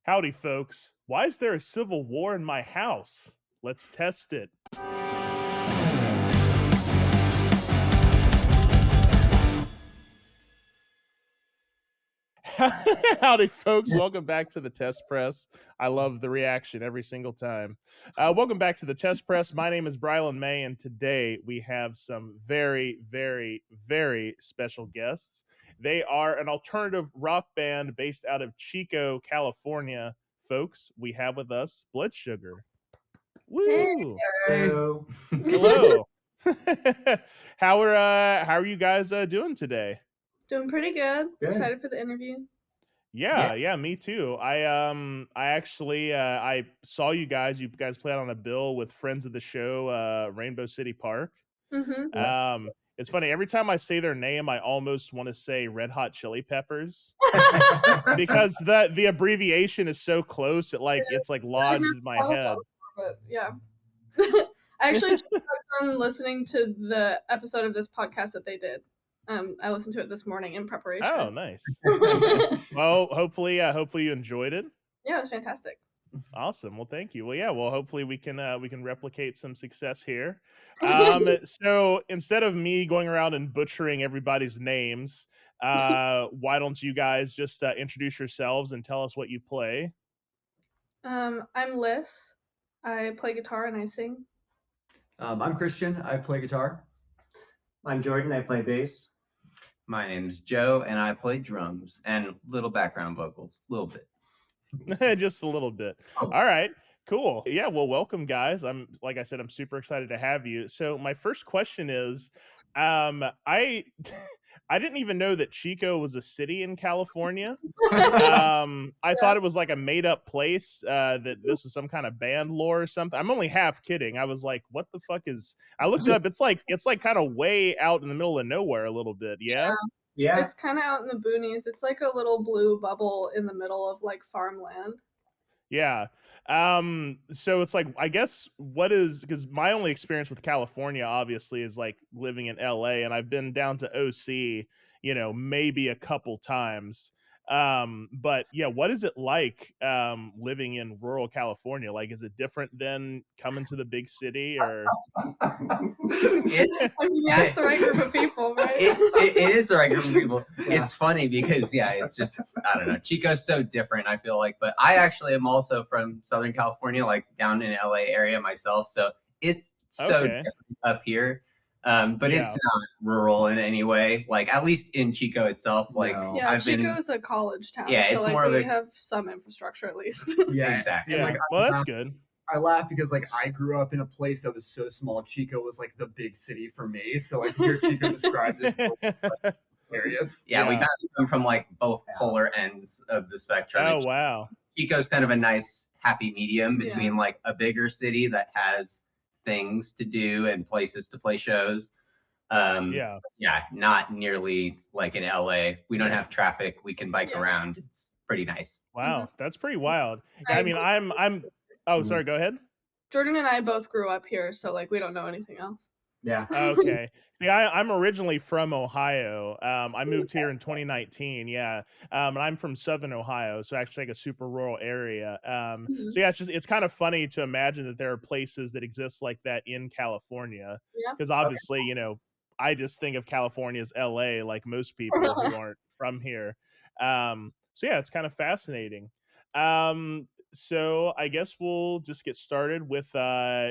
Howdy, folks. Why is there a civil war in my house? Let's test it. Howdy, folks. Welcome back to the Test Press. I love the reaction every single time. Welcome back to the Test Press. My name is Brylan May, and today we have some very, very, very special guests. They are an alternative rock band based out of Chico, California. Folks, we have with us bloodsugar. Woo! Hello. Hello. How are you guys doing today? Doing pretty good. Good. Excited for the interview. Yeah, me too. I actually I saw you guys. You guys played on a bill with friends of the show, Rainbow City Park. Mm-hmm. It's funny, every time I say their name, I almost want to say Red Hot Chili Peppers because the abbreviation is so close. It's like lodged in my head. But yeah. I actually just got done listening to the episode of this podcast that they did. I listened to it this morning in preparation. Oh, nice. Well, hopefully you enjoyed it. Yeah, it was fantastic. Awesome. Well, thank you. Well, yeah. Well, hopefully we can replicate some success here. So instead of me going around and butchering everybody's names, why don't you guys just introduce yourselves and tell us what you play? I'm Lys. I play guitar and I sing. I'm Christian. I play guitar. I'm Jordan. I play bass. My name's Joe, and I play drums and little background vocals, a little bit. Just a little bit. Oh. All right. Cool. Yeah. Well, welcome, guys. Like I said, I'm super excited to have you. So my first question is, I I didn't even know that Chico was a city in California. I thought it was like a made up place. That this was some kind of band lore or something. I'm only half kidding. I was like, what the fuck is? I looked it up. It's like kind of way out in the middle of nowhere a little bit. Yeah. Yeah. It's kind of out in the boonies. It's like a little blue bubble in the middle of like farmland. Yeah. So it's like, I guess because my only experience with California obviously is like living in LA, and I've been down to OC, maybe a couple times. But yeah, what is it like living in rural California? Like, is it different than coming to the big city or? It's I mean, yeah, it's the right group of people, right? it is the right group of people. Yeah. It's funny because it's just, I don't know, Chico's so different, I feel like, but I actually am also from Southern California, like down in LA area myself, so it's so Okay. different up here. But Yeah. it's not rural in any way, like at least in Chico itself. Like No. Yeah, I've been, Chico's a college town, Yeah, so it's like more of we a- have some infrastructure at least. Yeah, exactly. Yeah. like, Well, that's good. I laugh because like I grew up in a place that was so small. Chico was like the big city for me. So like to hear Chico described as hilarious. Yeah, we Yeah. kind of come from like both polar ends of the spectrum. Oh And wow. Chico's kind of a nice happy medium between like a bigger city that has things to do and places to play shows. Yeah. Not nearly like in LA. We don't have traffic. We can bike Yeah. around. It's pretty nice. Wow. That's pretty wild. I I mean, I'm. Oh, sorry. Go ahead. Jordan and I both grew up here, so like we don't know anything else. Yeah. Okay. See, I'm originally from Ohio. I moved here in 2019. Yeah. And I'm from Southern Ohio, so actually like a super rural area. So yeah, it's kind of funny to imagine that there are places that exist like that in California. Yeah. Because obviously, I just think of California as LA, like most people who aren't from here. So yeah, it's kind of fascinating. So I guess we'll just get started with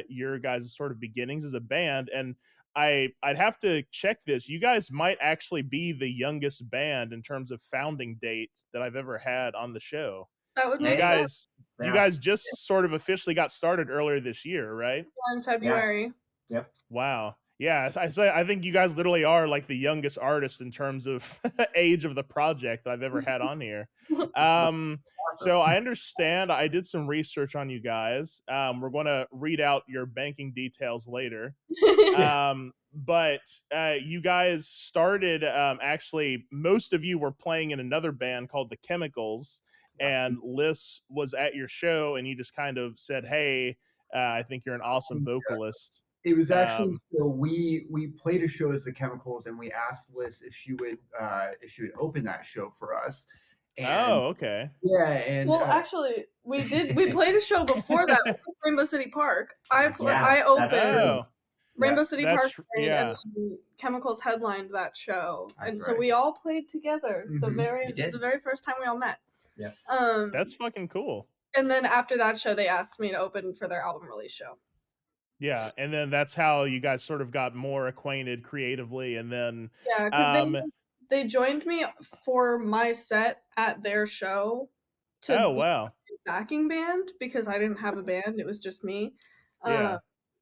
your guys' sort of beginnings as a band, and I'd have to check this. You guys might actually be the youngest band in terms of founding date that I've ever had on the show. That would You make sense guys, you guys just sort of officially got started earlier this year, right? in February. Wow. Yeah, I think you guys literally are like the youngest artist in terms of age of the project that I've ever had on here. So I understand. I did some research on you guys. We're going to read out your banking details later. But you guys started, actually, most of you were playing in another band called The Chemicals, and Lys was at your show, and you just kind of said, hey, I think you're an awesome vocalist. It was actually so we played a show as the Chemicals, and we asked Liz if she would open that show for us. And Oh, okay. yeah, and Well, actually, we played a show before that with Rainbow City Park. I that's opened. true. Oh, Rainbow City Park that's played, and yeah. then Chemicals headlined that show, That's and so right. we all played together Mhm. did. the very first time we all met. Yeah. That's fucking cool. And then after that show, they asked me to open for their album release show. Yeah, and then that's how you guys sort of got more acquainted creatively, and then Yeah, because they joined me for my set at their show to oh be wow, a backing band because I didn't have a band; it was just me. yeah,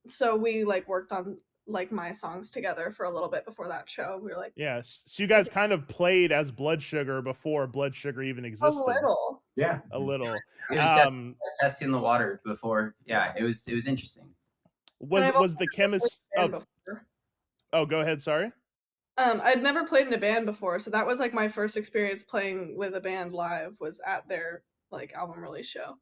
So we like worked on like my songs together for a little bit before that show. We were like yeah. So you guys kind of played as Blood Sugar before Blood Sugar even a existed. little. Yeah. A little. It was definitely testing the water before. Yeah, it was interesting. And I've Was also the never played chemist? in a band before. Oh, go ahead. Sorry. I'd never played in a band before, so that was like my first experience playing with a band live was at their like album release show.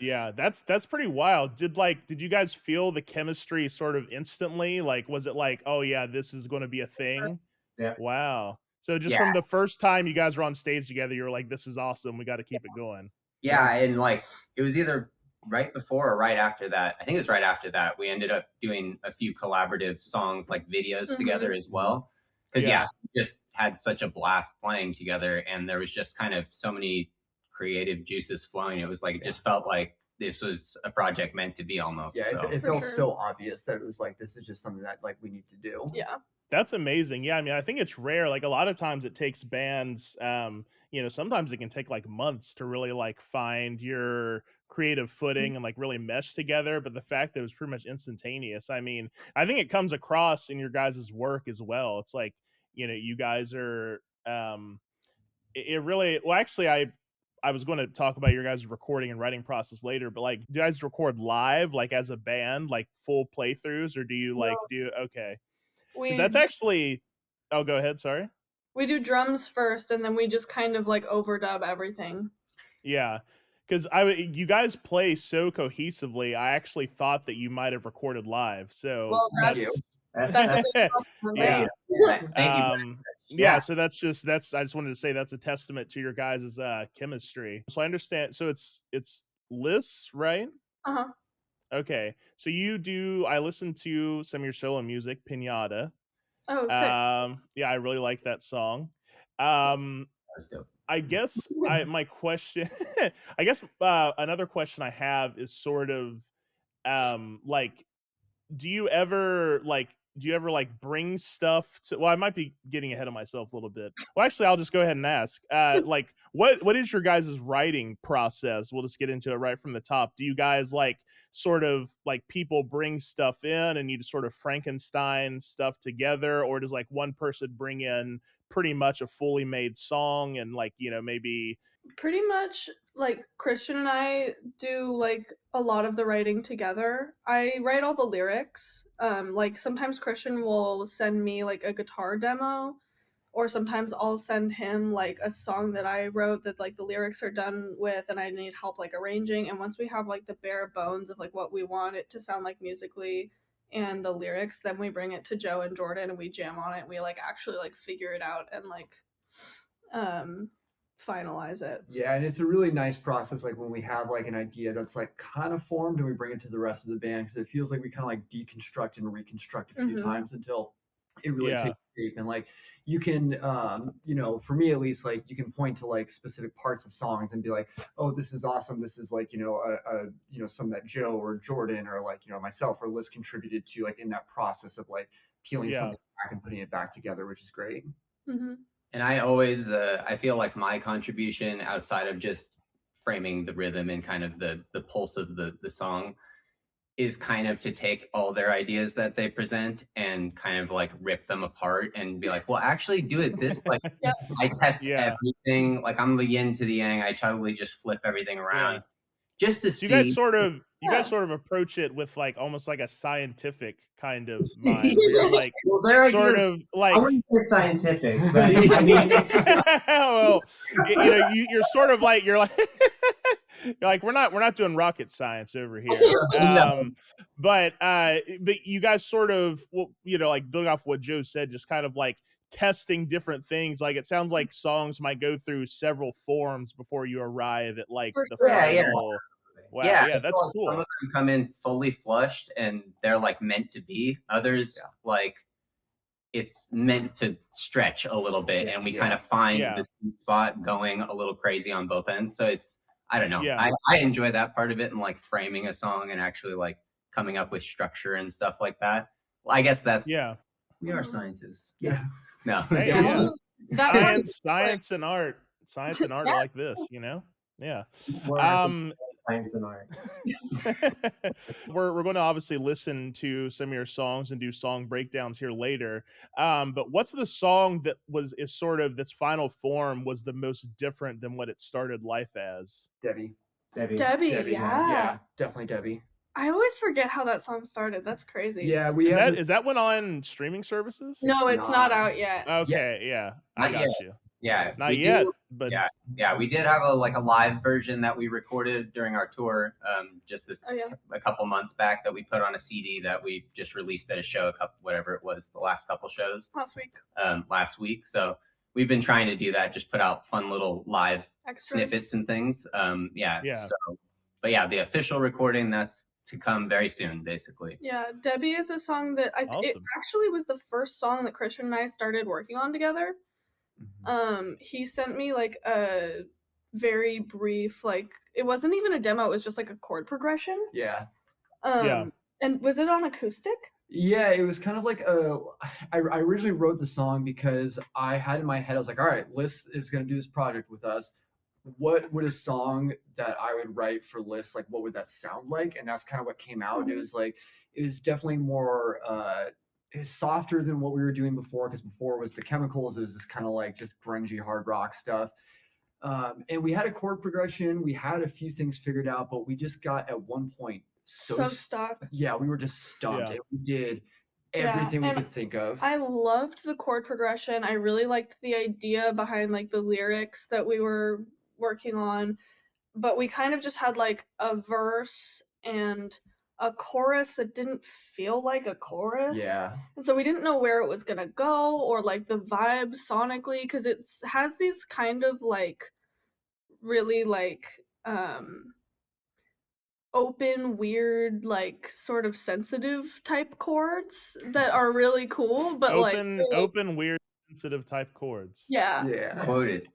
Yeah, that's pretty wild. Did you guys feel the chemistry sort of instantly? Like, was it like, oh yeah, this is going to be a thing? Yeah. Wow. So just Yeah. from the first time you guys were on stage together, you were like, this is awesome. We got to keep it going. Yeah, and like it was either right before or right after that. I think it was right after that. We ended up doing a few collaborative songs, like videos together as well. Because Yeah. we just had such a blast playing together, and there was just kind of so many creative juices flowing. It was like it just felt like this was a project meant to be almost. Yeah, so. it For felt sure. so obvious that it was like this is just something that like we need to do. Yeah. That's amazing. Yeah, I mean, I think it's rare. Like a lot of times it takes bands, sometimes it can take like months to really like find your creative footing and like really mesh together. But the fact that it was pretty much instantaneous, I mean, I think it comes across in your guys' work as well. It's like, you guys are, it really, well, actually, I was going to talk about your guys' recording and writing process later, but like, do you guys record live, like as a band, like full playthroughs, or do you like okay? Because that's actually. Oh, go ahead. Sorry. We do drums first, and then we just kind of like overdub everything. Yeah, because you guys play so cohesively. I actually thought that you might have recorded live. So Well, Thank you. that's a big yeah. compliment. Thank you. Yeah. So that's I just wanted to say that's a testament to your guys' chemistry. So I understand. So it's Lys, right? Uh-huh. Okay. So I listened to some of your solo music, Pinata. Oh, sick. Yeah, I really like that song. That was dope. I guess my question I guess another question I have is sort of like do you ever bring stuff to, well, I might be getting ahead of myself a little bit. Well, actually, I'll just go ahead and ask. Like what is your guys' writing process? We'll just get into it right from the top. Do you guys like sort of like people bring stuff in and you just sort of Frankenstein stuff together, or does like one person bring in pretty much a fully made song and like, maybe Pretty much like Christian and I do like a lot of the writing together. I write all the lyrics. Like sometimes Christian will send me like a guitar demo, or sometimes I'll send him like a song that I wrote that like the lyrics are done with and I need help like arranging. And once we have like the bare bones of like what we want it to sound like musically and the lyrics, then we bring it to Joe and Jordan and we jam on it and we like actually like figure it out and like finalize it. Yeah, and it's a really nice process like when we have like an idea that's like kind of formed and we bring it to the rest of the band because it feels like we kind of like deconstruct and reconstruct a few times until it really takes shape. And like you can for me at least, like you can point to like specific parts of songs and be like, oh, this is awesome, this is like some that Joe or Jordan or like myself or Liz contributed to like in that process of like peeling something back and putting it back together, which is great. And I always, I feel like my contribution outside of just framing the rhythm and kind of the pulse of the song is kind of to take all their ideas that they present and kind of like rip them apart and be like, well, actually do it this, like I test everything. Like I'm the yin to the yang. I totally just flip everything around just to see. You guys sort of approach it with like almost like a scientific kind of mind. Like well, sort of like I wouldn't say scientific, but I mean it's well, you're sort of like you're like we're not doing rocket science over here. But you guys sort of like building off what Joe said, just kind of like testing different things. Like it sounds like songs might go through several forms before you arrive at like For the sure. Yeah, yeah. final. Wow, Yeah, yeah, I that's feel like some cool. of them come in fully flushed and they're like meant to be. Others like it's meant to stretch a little bit, and we kind of find the sweet spot going a little crazy on both ends. So it's, I don't know. Yeah. I enjoy that part of it, and like framing a song and actually like coming up with structure and stuff like that. Well, I guess that's we are scientists. Yeah. No. Hey, Yeah, yeah. that part is Science and art. Science and art are Yeah. like this, you know? Yeah. More science than art. We're going to obviously listen to some of your songs and do song breakdowns here later. But what's the song that is sort of this final form was the most different than what it started life as? Debbie. Debbie, Yeah, yeah. definitely Debbie. I always forget how that song started. That's crazy. Yeah, we Is that one on streaming services? No, it's not out yet. Okay, yeah. I got you. Yeah, not yet, but yeah, we did have a live version that we recorded during our tour, just a couple months back that we put on a CD that we just released at a show, whatever it was, the last couple shows last week. So we've been trying to do that, just put out fun little live snippets and things. So, but yeah, the official recording that's to come very soon, basically. Yeah, Debbie is a song that it actually was the first song that Christian and I started working on together. He sent me like a very brief, like it wasn't even a demo, it was just like a chord progression. Yeah. And was it on acoustic? Yeah, it was kind of like I originally wrote the song because I had in my head, I was like, all right, Lys is going to do this project with us. What would a song that I would write for Lys, like what would that sound like? And that's kind of what came out. And it was definitely more softer than what we were doing before, because before was the Chemicals, it was this kind of like just grungy hard rock stuff. And we had a chord progression, we had a few things figured out, but we just got at one point so stuck. Yeah, we were just stumped, and we did everything we could think of. I loved the chord progression. I really liked the idea behind like the lyrics that we were working on, but we kind of just had like a verse and a chorus that didn't feel like a chorus. Yeah. And so we didn't know where it was gonna go or like the vibe sonically, because it has these kind of like really like open, weird, like sort of sensitive type chords that are really cool, but open, weird, sensitive type chords. Yeah. Quoted.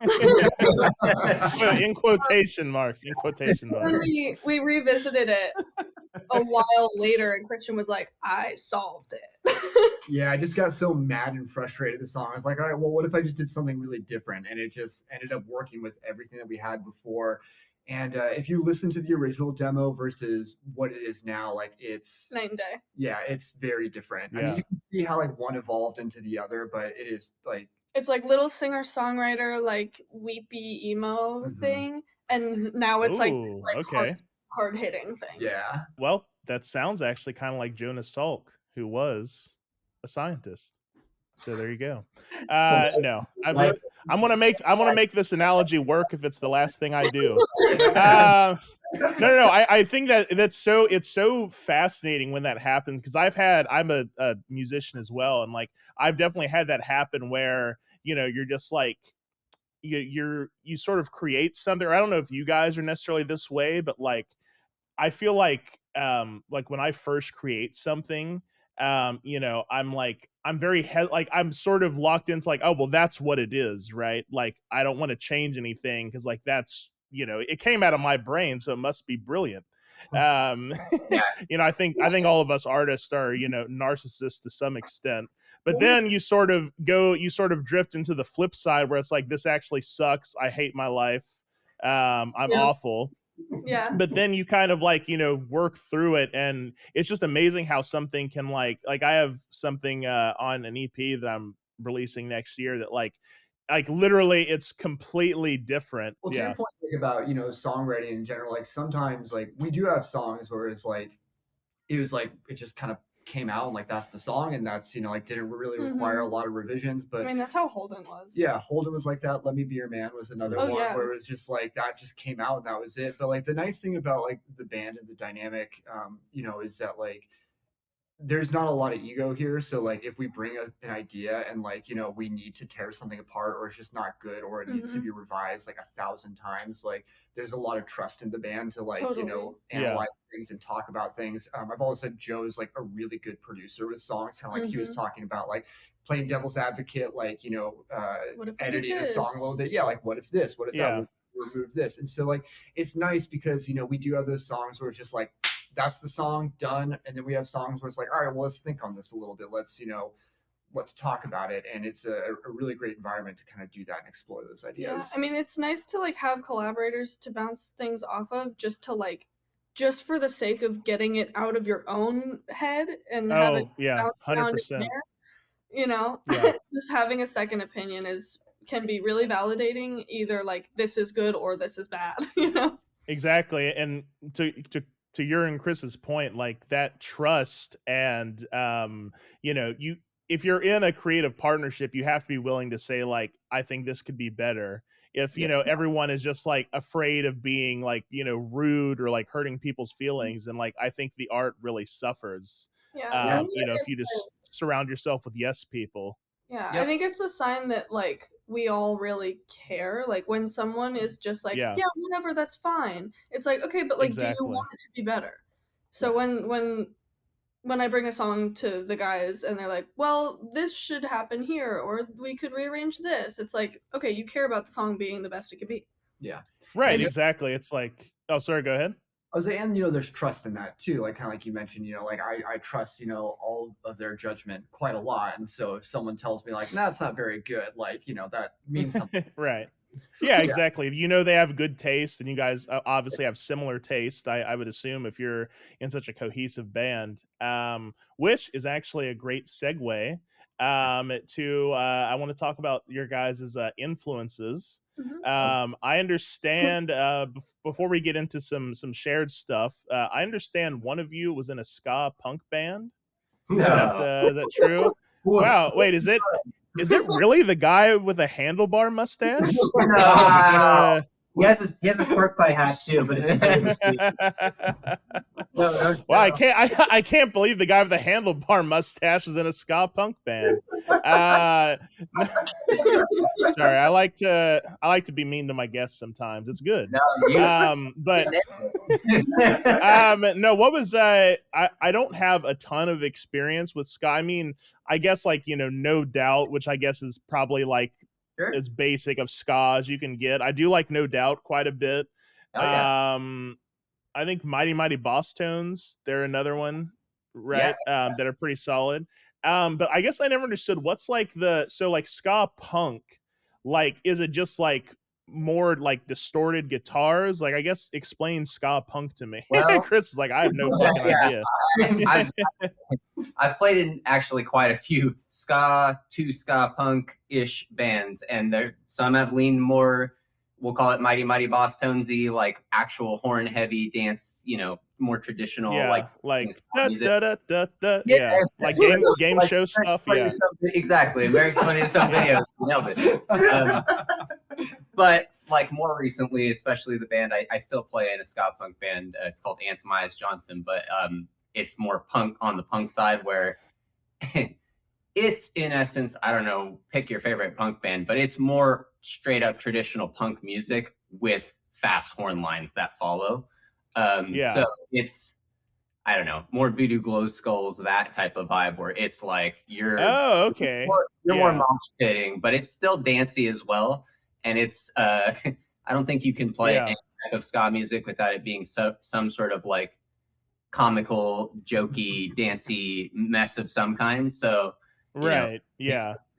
In quotation marks. In quotation marks. When we revisited it a while later, and Christian was like, I solved it. Yeah, I just got so mad and frustrated with the song. I was like, all right, well, what if I just did something really different? And it just ended up working with everything that we had before. And if you listen to the original demo versus what it is now, like it's night and day. Yeah, it's very different. Yeah. I mean, you can see how like one evolved into the other, but it is like it's like little singer-songwriter, like weepy emo thing, and now it's like hard hitting thing. Yeah. Well, that sounds actually kind of like Jonas Salk, who was a scientist. So there you go. No, I'm gonna make this analogy work if it's the last thing I do. No. I think it's so fascinating when that happens, because I'm a musician as well, and like I've definitely had that happen where you're just like you sort of create something. Or I don't know if you guys are necessarily this way, but like I feel like when I first create something, I'm very I'm sort of locked into like, oh well, that's what it is, right? Like I don't want to change anything, because like that's it came out of my brain, so it must be brilliant. I think all of us artists are narcissists to some extent, but then you sort of drift into the flip side where it's like, this actually sucks, I hate my life, I'm awful. Yeah. But then you kind of work through it, and it's just amazing how something can like I have something on an EP that I'm releasing next year that like literally it's completely different. Well, to your point about songwriting in general, like sometimes like we do have songs where it just kind of came out and like that's the song, and that's didn't really require a lot of revisions. But I mean, that's how Holden was. Yeah, Holden was like that. Let Me Be Your Man was another one where it was just like that just came out and that was it. But like the nice thing about like the band and the dynamic is that like there's not a lot of ego here. So like if we bring an idea and like, we need to tear something apart, or it's just not good, or it needs to be revised like 1,000 times, like there's a lot of trust in the band to like, Totally. analyze things and talk about things. I've always said Joe's like a really good producer with songs, kind of like he was talking about, like playing devil's advocate, like, What if we did editing a song a little bit. Yeah, like what if this, what if that, we'll remove this. And so like it's nice because we do have those songs where it's just like, that's the song done, and then we have songs where it's like, all right, well, let's think on this a little bit, let's talk about it. And it's a really great environment to kind of do that and explore those ideas. I mean, it's nice to like have collaborators to bounce things off of, just for the sake of getting it out of your own head and have it bounce around in 100%. Just having a second opinion can be really validating, either like this is good or this is bad. Exactly. And to your and Chris's point, like that trust, and if you're in a creative partnership, you have to be willing to say like, I think this could be better. If everyone is just like afraid of being like rude or like hurting people's feelings, and like I think the art really suffers. If you just surround yourself with yes people. I think it's a sign that like we all really care. Like when someone is just like, yeah, whatever, that's fine. It's like, okay, but like, do you want it to be better? So when I bring a song to the guys and they're like, well, this should happen here, or we could rearrange this. It's like, okay, you care about the song being the best it could be. Yeah. Right. Exactly. It's like, oh, sorry, go ahead. I was like, and there's trust in that too. Like kind of like you mentioned, like I trust, all of their judgment quite a lot. And so if someone tells me like, nah, it's not very good, like, that means something. Right. Yeah, exactly. They have good taste, and you guys obviously have similar taste, I would assume, if you're in such a cohesive band, which is actually a great segue to I want to talk about your guys' influences. I understand before we get into some shared stuff, I understand one of you was in a ska punk band. No. Is that true? Wow, wait, is it really the guy with a handlebar mustache? No. He has a pork pie hat too, but it's Well, I can't believe the guy with the handlebar mustache was in a ska punk band. Sorry, I like to be mean to my guests sometimes. It's good. But no, what was I don't have a ton of experience with ska. I mean, I guess like No Doubt, which I guess is probably like as basic of ska as you can get. I do like No Doubt quite a bit. I think Mighty Mighty Boss Tones, they're another one, right? That are pretty solid. But I guess I never understood what's like so like ska punk, like is it just like more like distorted guitars? Like I guess explain ska punk to me. Well, Chris is like, I have no fucking idea. I've played in actually quite a few ska punk-ish bands, and some have leaned more, we'll call it Mighty Mighty Boss Tonesy, like actual horn heavy dance, more traditional, like da, da, da, da, like game show stuff. Yeah, exactly. Very funny in some videos. Nailed it. But like more recently, especially the band I still play in, a ska punk band. It's called Ants Myers Johnson, but it's more punk on the punk side, where it's in essence, I don't know, pick your favorite punk band, but it's more straight up traditional punk music with fast horn lines that follow. So it's, I don't know, more Voodoo Glow Skulls, that type of vibe, where it's like you're more mosh pitting, but it's still dancey as well. And it's I don't think you can play any type of ska music without it being some sort of like comical, jokey, dancey mess of some kind. So it's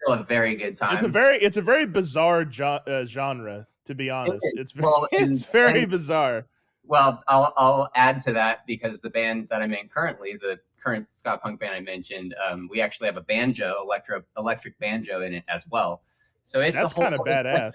still a very good time. It's a very bizarre genre, to be honest. It's very bizarre. Well, I'll add to that, because the band that I'm in currently, the current ska punk band I mentioned, we actually have a banjo, electric banjo in it as well. So that's kind of badass.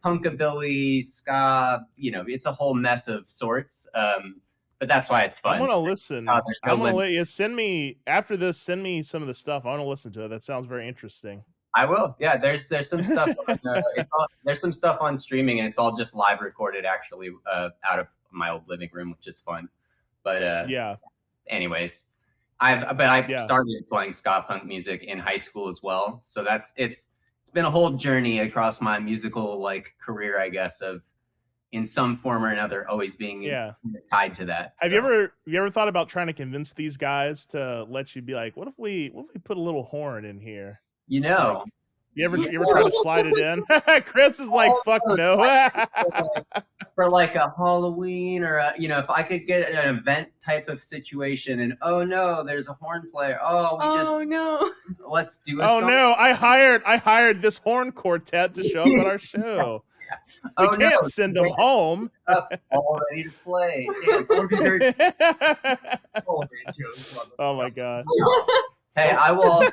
Punkabilly, ska, it's a whole mess of sorts. But that's why it's fun. I want to listen. I'm going to let you send me after this. Send me some of the stuff. I want to listen to it. That sounds very interesting. I will. Yeah, there's some stuff. There's some stuff on streaming, and it's all just live recorded, actually, out of my old living room, which is fun. But anyways, I Yeah. started playing ska punk music in high school as well. So it's been a whole journey across my musical like career, I guess, of in some form or another always being tied to that. Have you ever thought about trying to convince these guys to let you be like, what if we put a little horn in here? You know. Like, you ever try to slide it in? Chris is like, fuck no. For like a Halloween or if I could get an event type of situation and oh no, there's a horn player. No. Let's do a Oh song. no, I hired this horn quartet to show up at our show. We can't send them home. All ready to play. Oh my god. Hey, I will also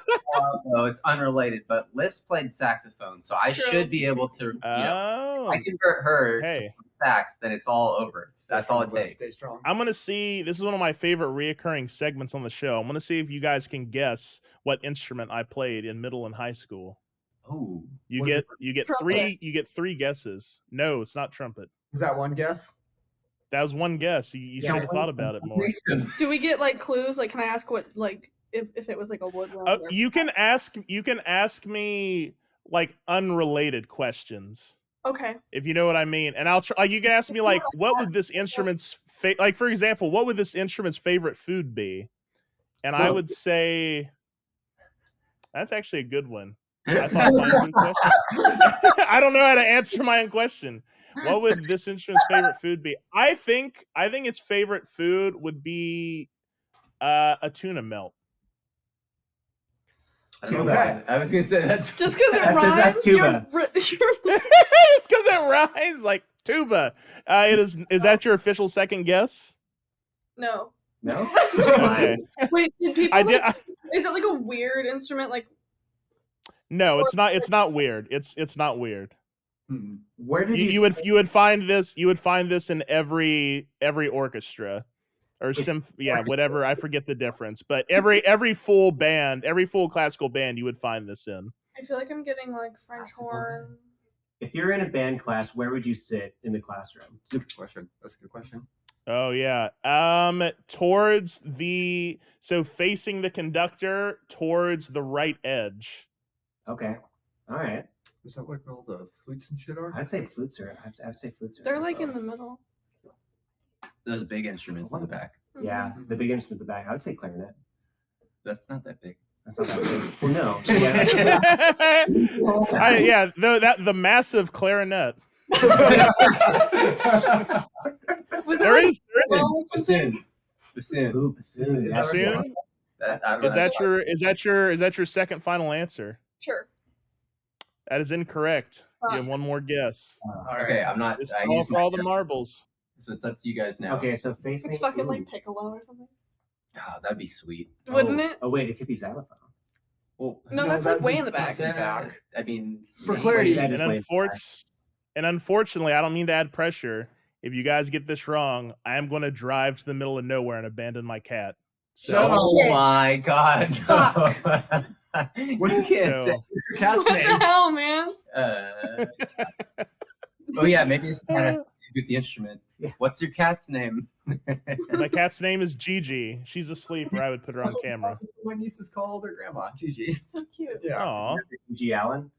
though it's unrelated, but Lys played saxophone, so I true. should be able to I convert her to sax, then it's all over. That's all it takes. Stay strong. I'm gonna see. This is one of my favorite reoccurring segments on the show. I'm gonna see if you guys can guess what instrument I played in middle and high school. Oh, you get trumpet. three guesses. No, it's not trumpet. Was that one guess? That was one guess. You should have thought about it more. Do we get like clues? Like, can I ask what like if it was like a woodwind? You can ask me like unrelated questions. Okay. If you know what I mean, and I'll try. You can ask me like, what would this instrument's like? For example, what would this instrument's favorite food be? And I would say that's actually a good one. I thought my own question. I don't know how to answer my own question. What would this instrument's favorite food be? I think its favorite food would be a tuna melt. Tuba. I was gonna say that's just because it rhymes. That's tuba. Just because it rhymes like tuba. Is that your official second guess? No. No. Okay. Wait, did people? Is it like a weird instrument? Like. No, it's not. It's not weird. It's not weird. Where did you would find this? You would find this in every orchestra. Or whatever. I forget the difference, but every full band, every full classical band, you would find this in. I feel like I'm getting like French horn. If you're in a band class, where would you sit in the classroom? Good question. That's a good question. Oh yeah. Towards facing the conductor, towards the right edge. Okay. All right. Is that like where all the flutes and shit are? I'd say flutes are. I'd say flutes are. They're like in the middle. Those big instruments in the back. Yeah, the big instrument in the back. I would say clarinet. That's not that big. That's not that big. Well, no. Yeah. The massive clarinet. Was there is bassoon. Bassoon. Is that your second final answer? Sure. That is incorrect. You have one more guess. Okay, I'm not. It's all for all the marbles. So it's up to you guys now. Okay, so facing. It's fucking like piccolo or something. Oh, that'd be sweet. Wouldn't it? Oh wait, it could be xylophone. Well, no, that's like way in the back. I mean, for clarity, and unfortunately, I don't mean to add pressure. If you guys get this wrong, I am going to drive to the middle of nowhere and abandon my cat. So, oh my god! Fuck. What's your cat's name? What the hell, man? Oh yeah, maybe it's kind of with the instrument. Yeah. What's your cat's name? My cat's name is Gigi. She's asleep, or I would put her on camera. My niece is called her grandma, Gigi. So cute. Yeah. Aww. Gigi Allen.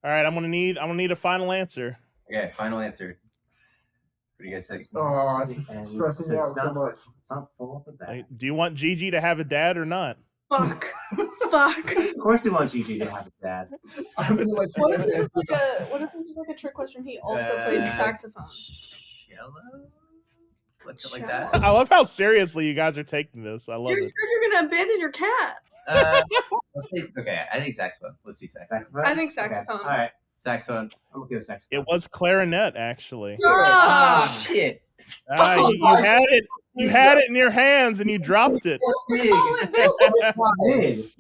All right, I'm gonna need a final answer. Okay, final answer. What do you guys think? Oh, it's stressing me out so much. It's not full of the bag. Do you want Gigi to have a dad or not? Fuck. Fuck. Of course, we want Gigi to have a dad. What if this is like a trick question? He also played saxophone. Cello? Like that? I love how seriously you guys are taking this. I love it. You said you're gonna abandon your cat. Okay, I think saxophone. Let's see saxophone. I think saxophone. Okay. All right, saxophone. I'm okay with saxophone. It was clarinet, actually. Ah, shit! You had it in your hands and you dropped it.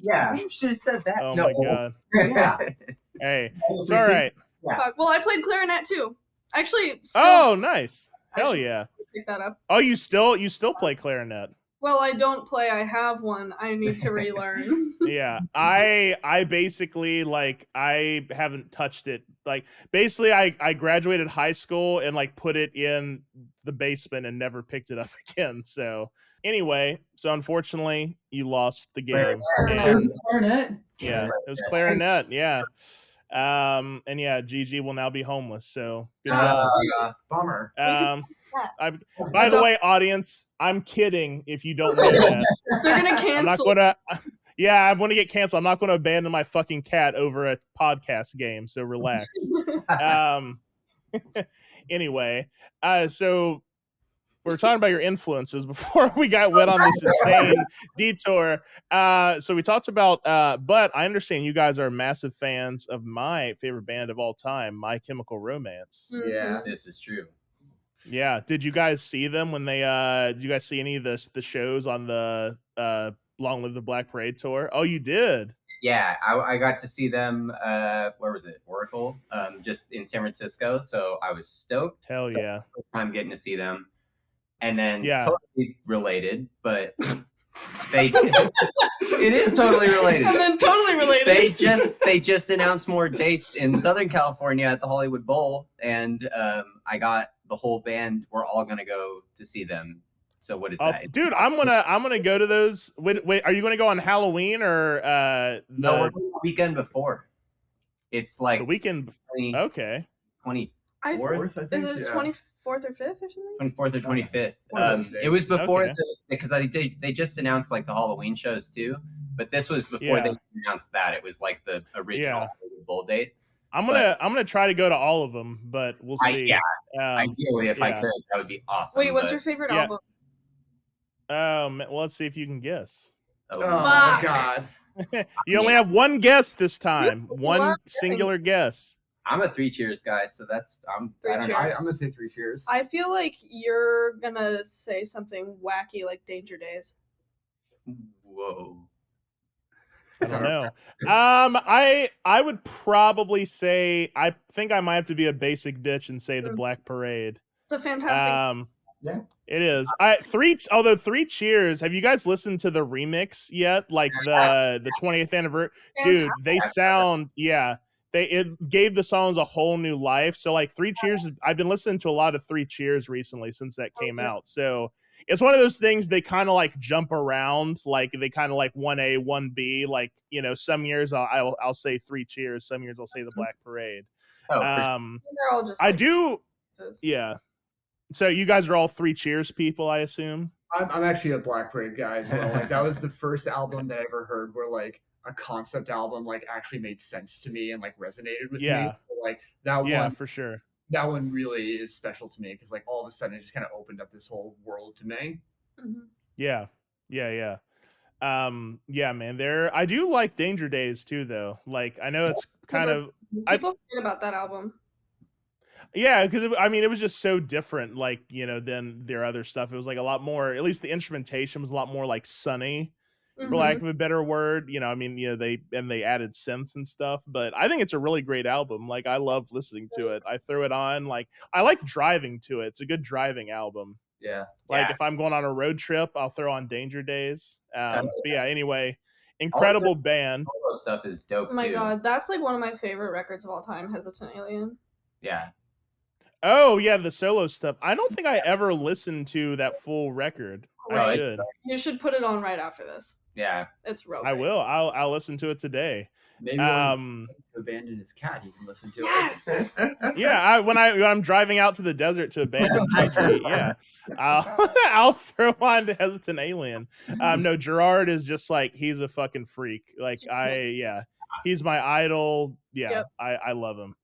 Yeah, you should have said that. Oh my god. Yeah. Hey, it's all right. Yeah. Fuck. Well, I played clarinet too. Actually. Oh, nice. Hell yeah. Pick that up. Oh, you still play clarinet? Well, I don't play. I have one. I need to relearn. Yeah, I basically like I haven't touched it. Like basically, I graduated high school and like put it in the basement and never picked it up again. So anyway, so unfortunately, you lost the game. It was the clarinet. Yeah, it was clarinet. Yeah, and yeah, GG will now be homeless. So good job. Bummer. By the way, audience, I'm kidding. If you don't know that, They're gonna I'm not cancel. gonna. Yeah, I'm gonna get canceled. I'm not gonna abandon my fucking cat over a podcast game. So relax. Anyway, so we're talking about your influences before we went on this insane detour. So we talked about, but I understand you guys are massive fans of my favorite band of all time, My Chemical Romance. Yeah. This is true. Yeah. Did you guys see them when they did you guys see any of the shows on the Long Live the Black Parade tour? Oh, you did? Yeah, I got to see them, where was it? Oracle, just in San Francisco. So I was stoked. Hell yeah. First time getting to see them. And then Yeah. totally related, but it is totally related. And then totally related. They just announced more dates in Southern California at the Hollywood Bowl, and I got the whole band. We're all gonna go to see them. So what is that? Dude, I'm gonna go to those. Wait, are you gonna go on Halloween or No, we're going the weekend before. It's like the weekend? 20, Okay. 24th, I Is think. it Yeah. 24th or 5th or something? 24th or 25th. One of those It was days. before Okay. because they just announced like the Halloween shows too, but this was before Yeah. they announced that. It was like the original Yeah. Hollywood Bowl date. I'm gonna try to go to all of them, but we'll see. Yeah. Ideally, if I yeah. could, that would be awesome. Wait, what's but- your favorite Yeah. album? Well, let's see if you can guess. Oh Oh, my god. You only have one guess this time. One Love singular guess. I'm a Three Cheers guy, so that's I Three don't know. Cheers. I'm gonna say 3 cheers. I feel like you're gonna say something wacky like Danger Days. Whoa. I don't know. I would probably say I think I might have to be a basic bitch and say the Black Parade. It's a fantastic. Yeah. It is. Although 3 Cheers, have you guys listened to the remix yet? Like the 20th anniversary? Dude, they sound it gave the songs a whole new life. So like 3 Cheers, I've been listening to a lot of 3 Cheers recently since that came out. So it's one of those things they kind of like jump around, like they kind of like 1A, 1B. Like, you know, some years I'll say 3 Cheers, some years I'll say the Black Parade. Oh, for They're all just. I like, do. pieces. Yeah. So you guys are all 3 Cheers people, I assume. I'm actually a Black Parade guy as well. Like that was the first album that I ever heard where like a concept album like actually made sense to me and like resonated with me. Yeah. So, like that Yeah, one, for sure. that one really is special to me because like all of a sudden it just kind of opened up this whole world to me. Mhm. Yeah. Yeah, man. I do like Danger Days too, though. Like I know it's kind of People forget about that album. because it was just so different, like, you know, than their other stuff. It was like a lot more. At least the instrumentation was a lot more like sunny, for lack of a better word. You know, I mean, you know, they added synths and stuff, but I think it's a really great album. Like I love listening to it. I throw it on. Like I like driving to it. It's a good driving album. Yeah. Like Yeah. if I'm going on a road trip, I'll throw on Danger Days. But yeah, anyway, All incredible the band. solo stuff is dope Oh my too. god, that's like one of my favorite records of all time, Hesitant Alien. Yeah. Oh yeah, the solo stuff. I don't think I ever listened to that full record. Oh, I it's should. You should put it on right after this. Yeah. It's real. I great. will. I'll listen to it today. Maybe when Um, to abandon his cat, he can listen to Yes! it. yeah, when I'm driving out to the desert to abandon Gigi, yeah, I'll throw on to Hesitant Alien. No, Gerard is just like he's a fucking freak. Like he's my idol. Yeah, Yep. I love him.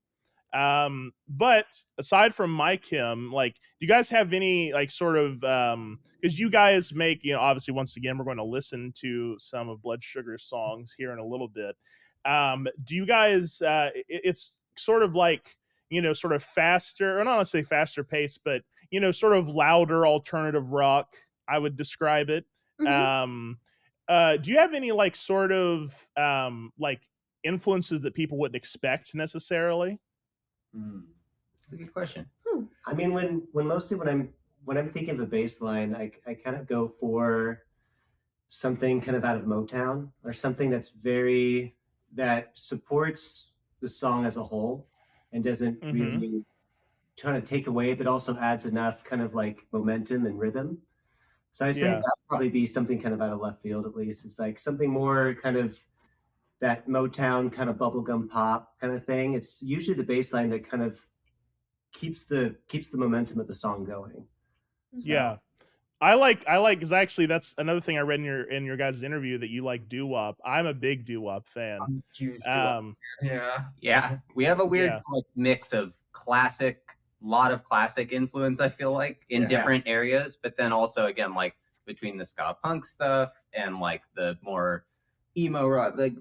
But aside from My Chem, like, do you guys have any like sort of because you guys make, you know, obviously once again we're going to listen to some of Blood Sugar's songs here in a little bit. Do you guys it's sort of like, you know, sort of faster, or not let's say faster pace, but you know, sort of louder alternative rock, I would describe it. Mhm. Do you have any like sort of like influences that people wouldn't expect necessarily? That's a good question. I mean, when I'm thinking of the bass line, I kind of go for something kind of out of Motown, or something that's that supports the song as a whole and doesn't really try to take away, but also adds enough kind of like momentum and rhythm. So I say that'd probably be something kind of out of left field, at least. It's like something more kind of that Motown kind of bubblegum pop kind of thing. It's usually the bass line that kind of keeps the momentum of the song going. So. Yeah. I like because actually that's another thing I read in your guys' interview, that you like doo-wop. I'm a big doo-wop fan. I'm a huge doo-wop. Yeah. We have a weird like mix of lot of classic influence, I feel like, in different areas, but then also again like between the ska punk stuff and like the more emo rock, like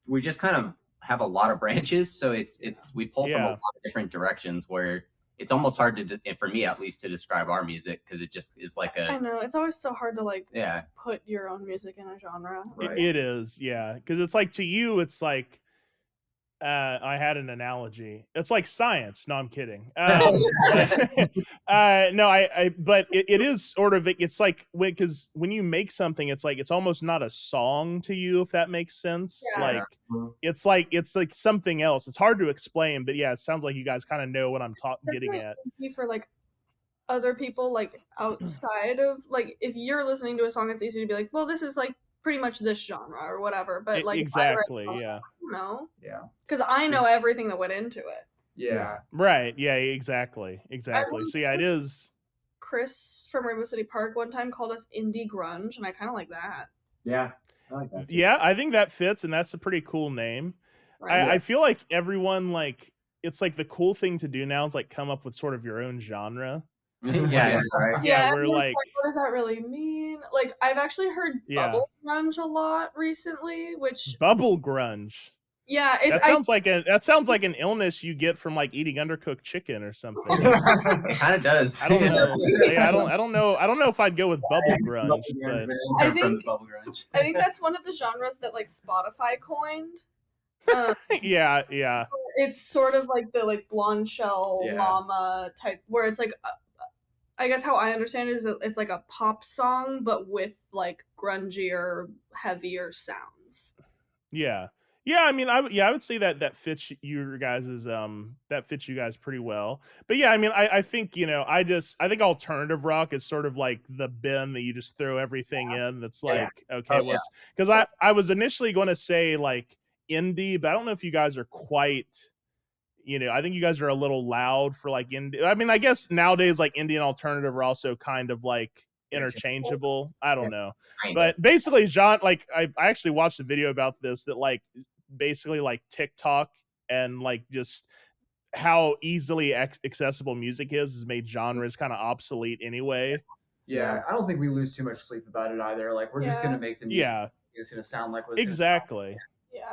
we just kind of have a lot of branches, so we pull from a lot of different directions where it's almost hard for me at least to describe our music, because it just is like I know it's always so hard to like put your own music in a genre. Right? It is, because it's like, to you it's like, I had an analogy. It's like science. No, I'm kidding. No, but it is sort of, it's like, because when you make something, it's like, it's almost not a song to you, if that makes sense. Like, it's like something else. It's hard to explain, but yeah, it sounds like you guys kind of know what I'm getting at. For like other people, like outside of, like, if you're listening to a song, it's easy to be like, well, this is like pretty much this genre or whatever, but like exactly, I don't know, because I know everything that went into it. Right, exactly. So yeah, it is. Chris from Rainbow City Park one time called us indie grunge, and I kind of like that. I like that too. Yeah, I think that fits, and that's a pretty cool name. Right? I feel like everyone, like, it's like the cool thing to do now is like come up with sort of your own genre. Right. We're like, what does that really mean? Like, I've actually heard bubble grunge a lot recently, which bubble grunge. Yeah, that sounds like an illness you get from like eating undercooked chicken or something. It kind of does. I don't know. I don't know if I'd go with bubble grunge, but I think that's one of the genres that like Spotify coined. Yeah. It's sort of like the like blonde shell llama type, where it's like, I guess how I understand it is that it's like a pop song, but with like grungier, heavier sounds. Yeah. I mean, I would say that fits you guys pretty well. But yeah, I mean, I think, I think alternative rock is sort of like the bin that you just throw everything in. That's like, okay, because I was initially going to say like indie, but I don't know if you guys are quite. I think you guys are a little loud for like indie. I mean, I guess nowadays like indie and alternative are also kind of like interchangeable. I don't know, but basically, John, like I actually watched a video about this, that like basically like TikTok and like just how easily accessible music is has made genres kind of obsolete anyway. I don't think we lose too much sleep about it either. Like, we're just gonna make the music. It's gonna sound like what it's exactly.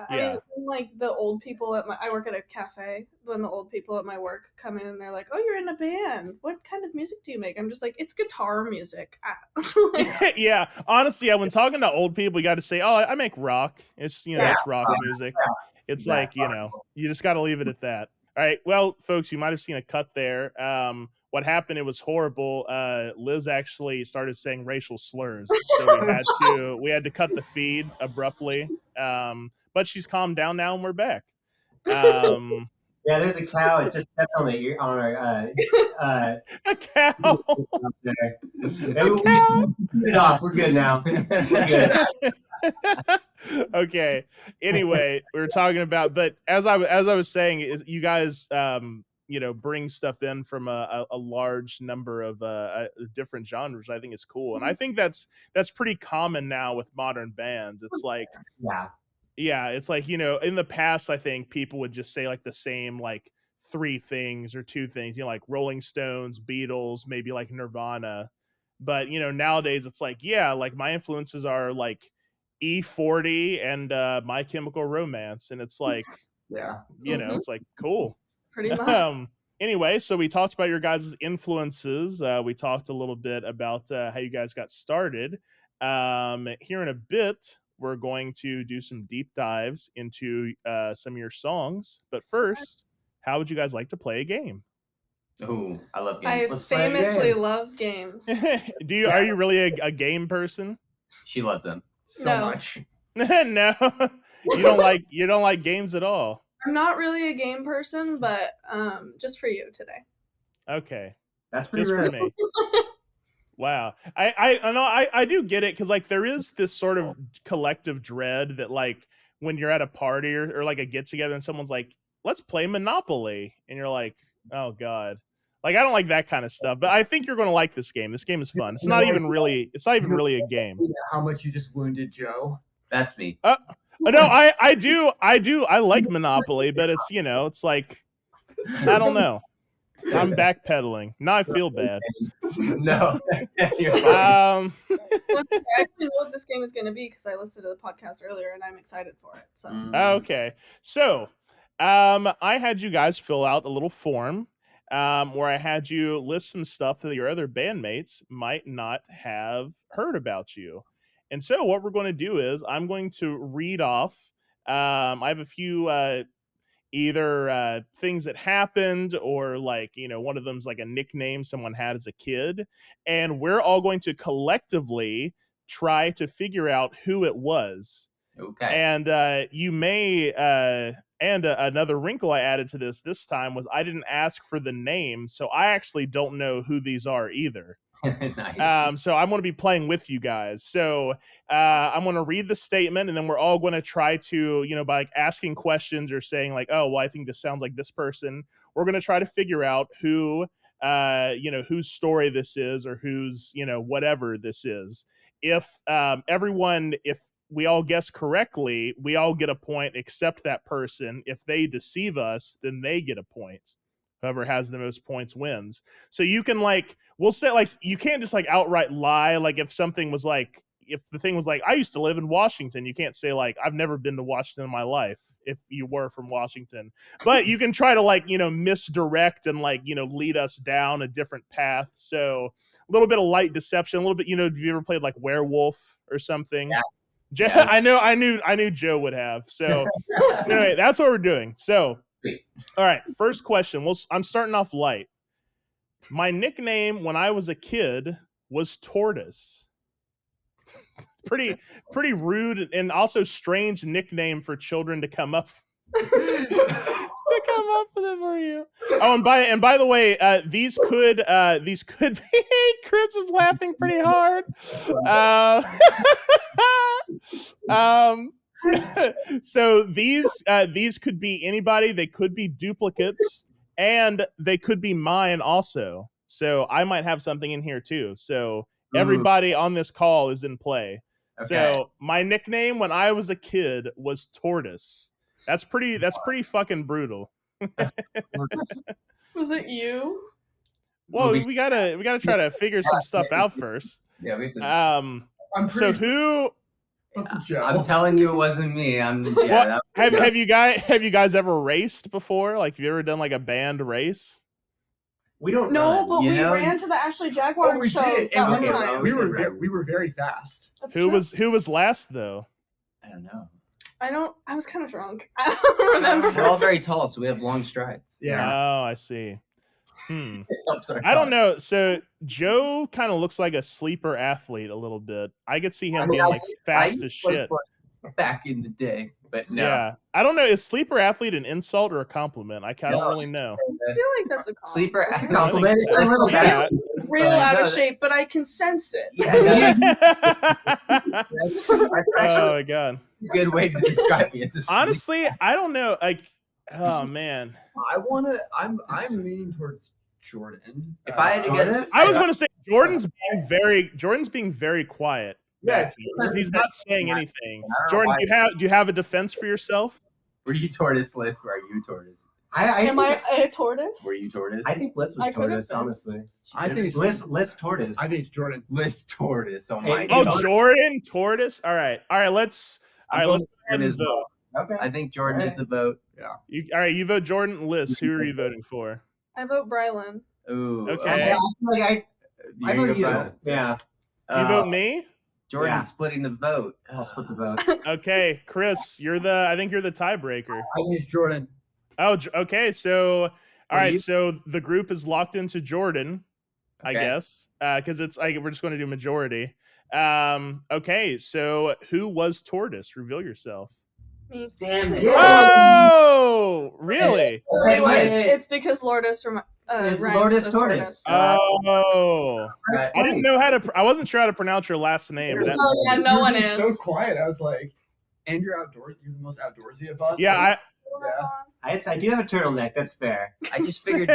I mean, like the old people I work at a cafe. When the old people at my work come in and they're like, "Oh, you're in a band. What kind of music do you make?" I'm just like, "It's guitar music." Yeah, honestly, when talking to old people, you got to say, "Oh, I make rock." It's it's rock music. It's like you just got to leave it at that. All right, well, folks, you might have seen a cut there. What happened? It was horrible. Liz actually started saying racial slurs, so we had to cut the feed abruptly. But she's calmed down now, and we're back. Yeah, there's a cow. It just stepped on our a cow. There. We should it off. We're good now. We're good. Okay. Anyway, we were talking about, but as I was saying, is you guys bring stuff in from a large number of different genres. I think is cool, and I think that's pretty common now with modern bands. It's like it's like, in the past, I think people would just say like the same like 3 things or 2 things, like Rolling Stones, Beatles, maybe like Nirvana. But nowadays it's like, like my influences are like E40 and My Chemical Romance, and it's like it's like cool. Pretty much. Anyway, so we talked about your guys' influences. We talked a little bit about how you guys got started. Here in a bit, we're going to do some deep dives into some of your songs. But first, how would you guys like to play a game? Oh, I love games. I famously love games. Are you really a game person? She loves them so No. much. No, you don't like games at all. I'm not really a game person, but just for you today. Okay, That's pretty just rare. for me. Wow, I know I do get it because like there is this sort of collective dread that like when you're at a party or like a get together and someone's like, let's play Monopoly, and you're like, oh god. Like I don't like that kind of stuff, but I think you're going to like this game. This game is fun. It's not even really a game. How much you just wounded Joe? That's me. No, I do. I like Monopoly, but it's it's like I don't know. I'm backpedaling. Now I feel bad. No. You're fine. I actually know what this game is going to be because I listened to the podcast earlier and I'm excited for it. So Okay, so I had you guys fill out a little form where I had you list some stuff that your other bandmates might not have heard about you. And so what we're going to do is I'm going to read off. I have a few either things that happened or like one of them's like a nickname someone had as a kid, and we're all going to collectively try to figure out who it was. Okay. And you may and another wrinkle I added to this time was I didn't ask for the name, so I actually don't know who these are either. Nice. So I'm going to be playing with you guys. So I'm going to read the statement, and then we're all going to try to, by like asking questions or saying like, oh, well, I think this sounds like this person. We're going to try to figure out who, whose story this is or whose, whatever this is. If if we all guess correctly, we all get a point except that person. If they deceive us, then they get a point. Whoever has the most points wins. So you can we'll say you can't just outright lie. Like if something was if the thing was I used to live in Washington, you can't say I've never been to Washington in my life if you were from Washington. But you can try to misdirect and lead us down a different path. So a little bit of light deception, a little bit, have you ever played werewolf or something? Yeah. Yeah. I knew Joe would have. So anyway, that's what we're doing. So all right, first question. Well, I'm starting off light. My nickname when I was a kid was Tortoise. Pretty rude and also strange nickname for children to come up with it for you. Oh, and by the way, these could be. Chris is laughing pretty hard. So these could be anybody. They could be duplicates, and they could be mine also. So I might have something in here too. So everybody on this call is in play. Okay. So my nickname when I was a kid was Tortoise. That's pretty fucking brutal. Was it you? Well, we gotta try to figure some stuff out first. Yeah, we have to. So who? I'm telling you, it wasn't me. Have you guys ever raced before? Have you ever done a band race? We don't know, run, but we ran to the Ashley Jaguar show that one time. We were very fast. That's who true. was last though? I don't know. I was kind of drunk. I don't remember. We're all very tall, so we have long strides. Yeah. Oh, I see. I'm sorry. I don't know. So Joe kind of looks like a sleeper athlete a little bit. I could see him being fast as shit back in the day, but no. Yeah, I don't know. Is sleeper athlete an insult or a compliment? I don't really know. I feel like that's a compliment. Sleeper It's a compliment. It's a little Yeah. Real out of shape, but I can sense it. Yeah, That's oh my god. a good way to describe me as a sleeper. Honestly, I don't know. Oh man. I'm leaning towards Jordan. If I had to guess, I was going to say Jordan's being very quiet. Yeah, He's not saying anything. I don't know Jordan, why. do you have a defense for yourself? Were you tortoise, Lys? Were you tortoise? Am I a tortoise? Were you tortoise? I think Lys I was could've tortoise, been. honestly. I think it's Lys tortoise. I think it's Jordan. Lys tortoise. Oh my Hey, god. Oh, Jordan Tortoise. All right. Let's go ahead and as vote. well. Okay. I think Jordan is the vote. Yeah. All right, you vote Jordan. Liz, who are you voting for? I vote Brylan. Ooh. Okay. I You're vote gonna you. vote? Yeah. You vote me? Jordan's Yeah. splitting the vote. I'll split the vote. Okay, Chris, I think you're the tiebreaker. I think it's Jordan. Oh, okay. So, all What do right. you- So the group is locked into Jordan. I guess, because it's like we're just going to do majority. Okay, so who was Tortoise? Reveal yourself. Me. Damn it. Oh, really? It's because Lourdes It's rhymes Lourdes with Tortoise. Oh, Right. I didn't know how to. I wasn't sure how to pronounce your last name. That, Oh yeah, You no were one being is. so quiet. I was like, and you're outdoors. You're the most outdoorsy of us. yeah, Like, I do have a turtleneck. That's fair. I just figured.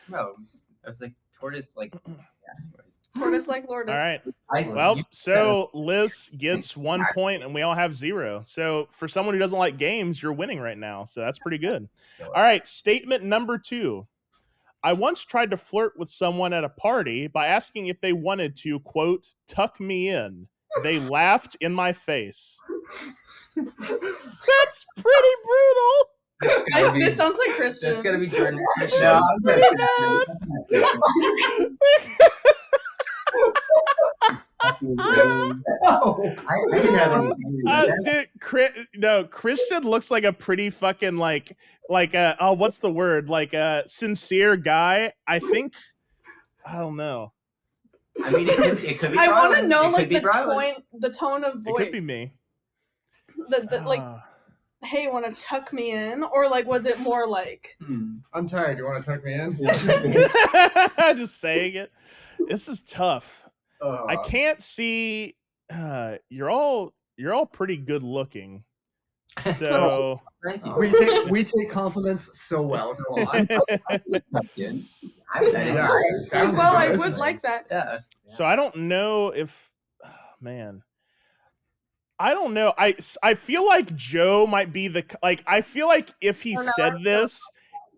No, I was like tortoise. Like, Tortoise like Lourdes. all right. I, Well, you- so Liz gets 1 point, and we all have 0. So for someone who doesn't like games, you're winning right now. So that's pretty good. All right, statement number 2. I once tried to flirt with someone at a party by asking if they wanted to, quote, tuck me in. They laughed in my face. That's pretty brutal. This sounds like Christian. That's gonna be Jordan. No, I'm Pretty I didn't have any. Christian looks like a pretty fucking like what's the word? Like a sincere guy. I think. I don't know. I mean, it could be. I want to Brian. know It like could be Brian. the tone of It voice. could be me. Like, hey, want to tuck me in, or like, was it more like? I'm tired. You want to tuck me in? Just saying it. This is tough. I can't see. You're all pretty good looking. So Thank you. We take compliments so well. Go on. Sounds Well, I good. would like that. Yeah. So I don't know if, man. I don't know. I feel like Joe might be the like. I feel like if he said this,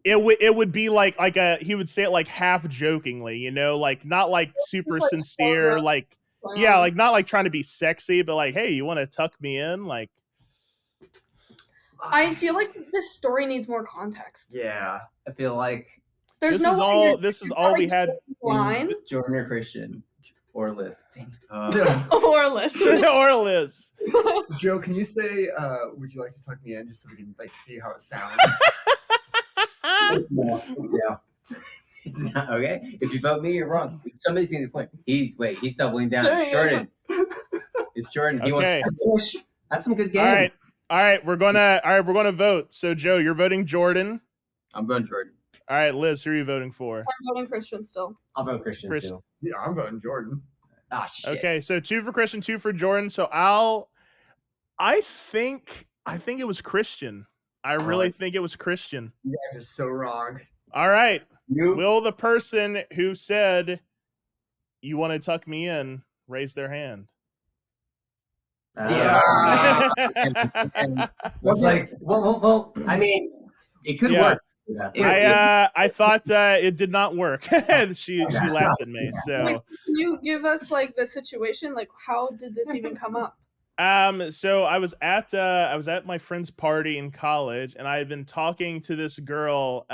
it would be like he would say it like half jokingly, you know, like not like super like sincere, like yeah, like not like trying to be sexy, but like, hey, you want to tuck me in, like. I feel like this story needs more context. Yeah. I feel like There's This no is way all. you're- This is you're all not, we like, had. line Jordan or Christian or Liz. or list. Or Liz. Joe, can you say, would you like to tuck me in just so we can like see how it sounds? Yeah. It's not okay. If you vote me, you're wrong. Somebody's getting the point. He's doubling down. There you Jordan. It's Jordan. He Okay. wants. That's some good game. All right. We're gonna vote. So Joe, you're voting Jordan. I'm going Jordan. All right, Liz, who are you voting for? I'm voting Christian still. I'll vote Christian too. Yeah, I'm voting Jordan. Ah, shit. Okay, so 2 for Christian, 2 for Jordan. So I think it was Christian. I really think it was Christian. You guys are so wrong. All right. You. Will the person who said you want to tuck me in raise their hand? Yeah. Well, well, I mean, it could Yeah. work. I thought it did not work. she laughed at me. So Can you give us like the situation? Like, how did this even come up? so I was at my friend's party in college, and I had been talking to this girl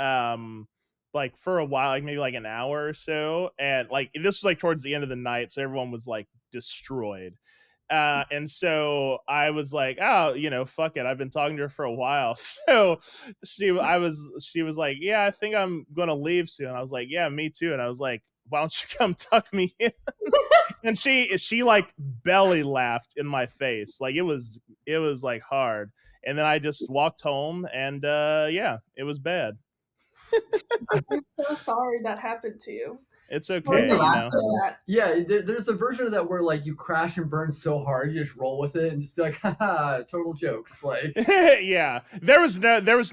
like for a while, like maybe like an hour or so, and like this was like towards the end of the night, so everyone was like destroyed. And so I was like, oh, you know, fuck it. I've been talking to her for a while. So she was like, yeah, I think I'm gonna leave soon. I was like, yeah, me too. And I was like, why don't you come tuck me in? And she like belly laughed in my face. Like it was like hard. And then I just walked home, and yeah, it was bad. I'm so sorry that happened to you. It's okay, you know. Yeah, there's a version of that where like you crash and burn so hard you just roll with it and just be like, haha, total jokes. Like Yeah, there was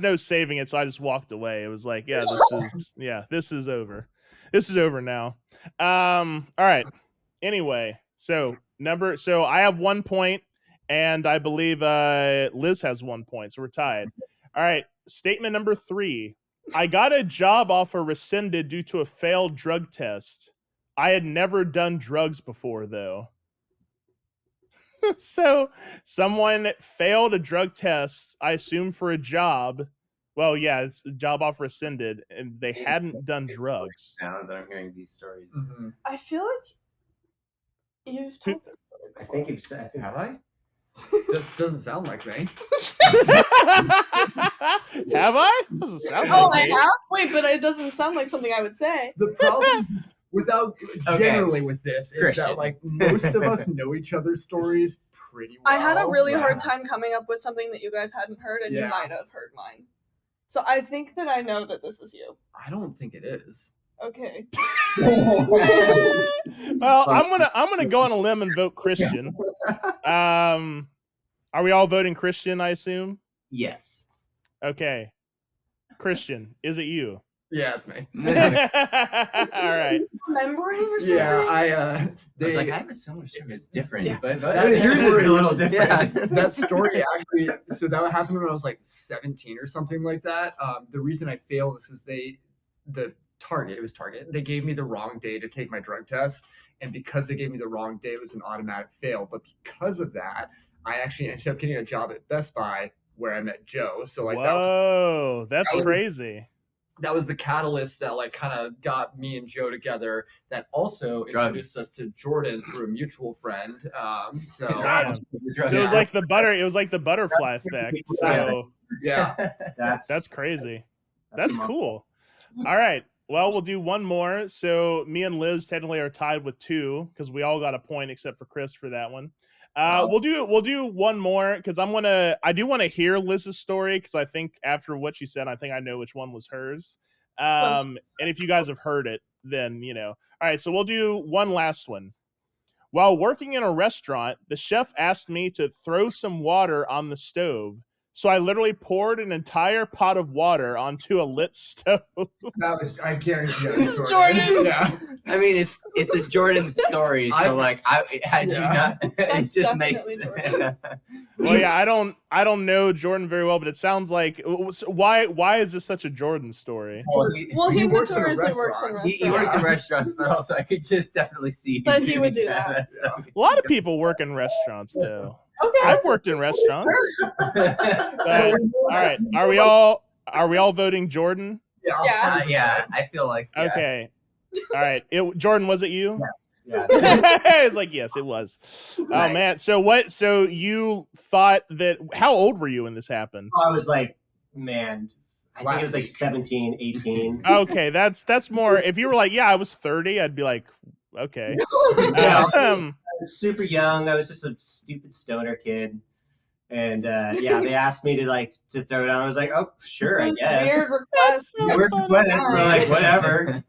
no saving it, so I just walked away. It was like, this is over. This is over now. All right. Anyway, so I have 1 point, and I believe Liz has 1 point, so we're tied. All right. Statement number 3. I got a job offer rescinded due to a failed drug test. I had never done drugs before, though. So someone failed a drug test, I assume for a job. Well, yeah, it's a job offer rescinded, and they hadn't done drugs. Now that I'm hearing these stories. mm-hmm. I feel like you've told this story I before. think you've said. Have I? This doesn't sound like me. Have I? Doesn't sound Oh, like I me. have? Wait, but it doesn't sound like something I would say. The problem without generally with this is Christian. that like most of us know each other's stories pretty well. I had a really Yeah. hard time coming up with something that you guys hadn't heard, and you Yeah. might have heard mine. So I think that I know that this is you. I don't think it is. Okay. Well, I'm gonna go on a limb and vote Christian. Are we all voting Christian, I assume? Yes. Okay. Christian, is it you? Yeah, it's me. All right. Remembering or something? Yeah, I was like, I have a similar story. It's different, Yeah. but Yours is a little different. Yeah. that story actually, so that happened when I was like 17 or something like that. The reason I failed is it was Target. They gave me the wrong day to take my drug test. And because they gave me the wrong day, it was an automatic fail. But because of that, I actually ended up getting a job at Best Buy where I met Joe. So like that's crazy. that was the catalyst that like kind of got me and Joe together. That also introduced us to Jordan through a mutual friend. So Damn. So it was like the butterfly effect. So yeah, that's crazy. That's cool. All right. Well, we'll do one more. So me and Liz technically are tied with 2 because we all got a point except for Chris for that one. We'll do one more because I do want to hear Liz's story because I think after what you said, I think I know which one was hers. And if you guys have heard it, then All right, so we'll do one last one. While working in a restaurant, the chef asked me to throw some water on the stove. So I literally poured an entire pot of water onto a lit stove. I guarantee This is Jordan. Yeah. I mean, it's a Jordan story, so like, had you not, it That's just makes. definitely Jordan. Well, yeah, I don't know Jordan very well, but it sounds like why is this such a Jordan story? Well, he works in a notoriously works in restaurant. restaurants. He works in restaurants, but also I could just definitely see. him But he would doing do that. so. A lot of people work in restaurants, though. Okay. I've worked in restaurants. But, all right, are we all voting Jordan? Yeah. Yeah, I feel like. Yeah. Okay. All right. Jordan, was it you? Yes. It's like, yes, it was. Oh Nice. man. So you thought that, how old were you when this happened? I was like, man, I think it was like 17, 18. Okay, that's more, if you were like, yeah, I was 30, I'd be like, okay. Yeah, I was super young. I was just a stupid stoner kid. And they asked me to throw it on. I was like, oh, sure, I guess. Weird request. We're like, whatever.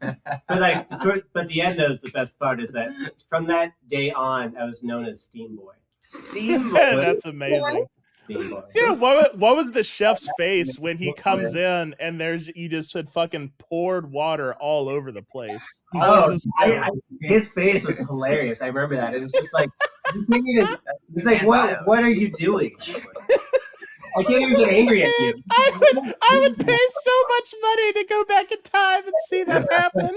But the end, though, is the best part is that from that day on, I was known as Steam Boy. Steam. That's amazing. Steam Boy. Yeah, what was the chef's face when he comes in and you just had fucking poured water all over the place? His face was hilarious. I remember that. It was just like, he's like, what are you doing? I can't even get angry at you. I would pay so much money to go back in time and see that happen.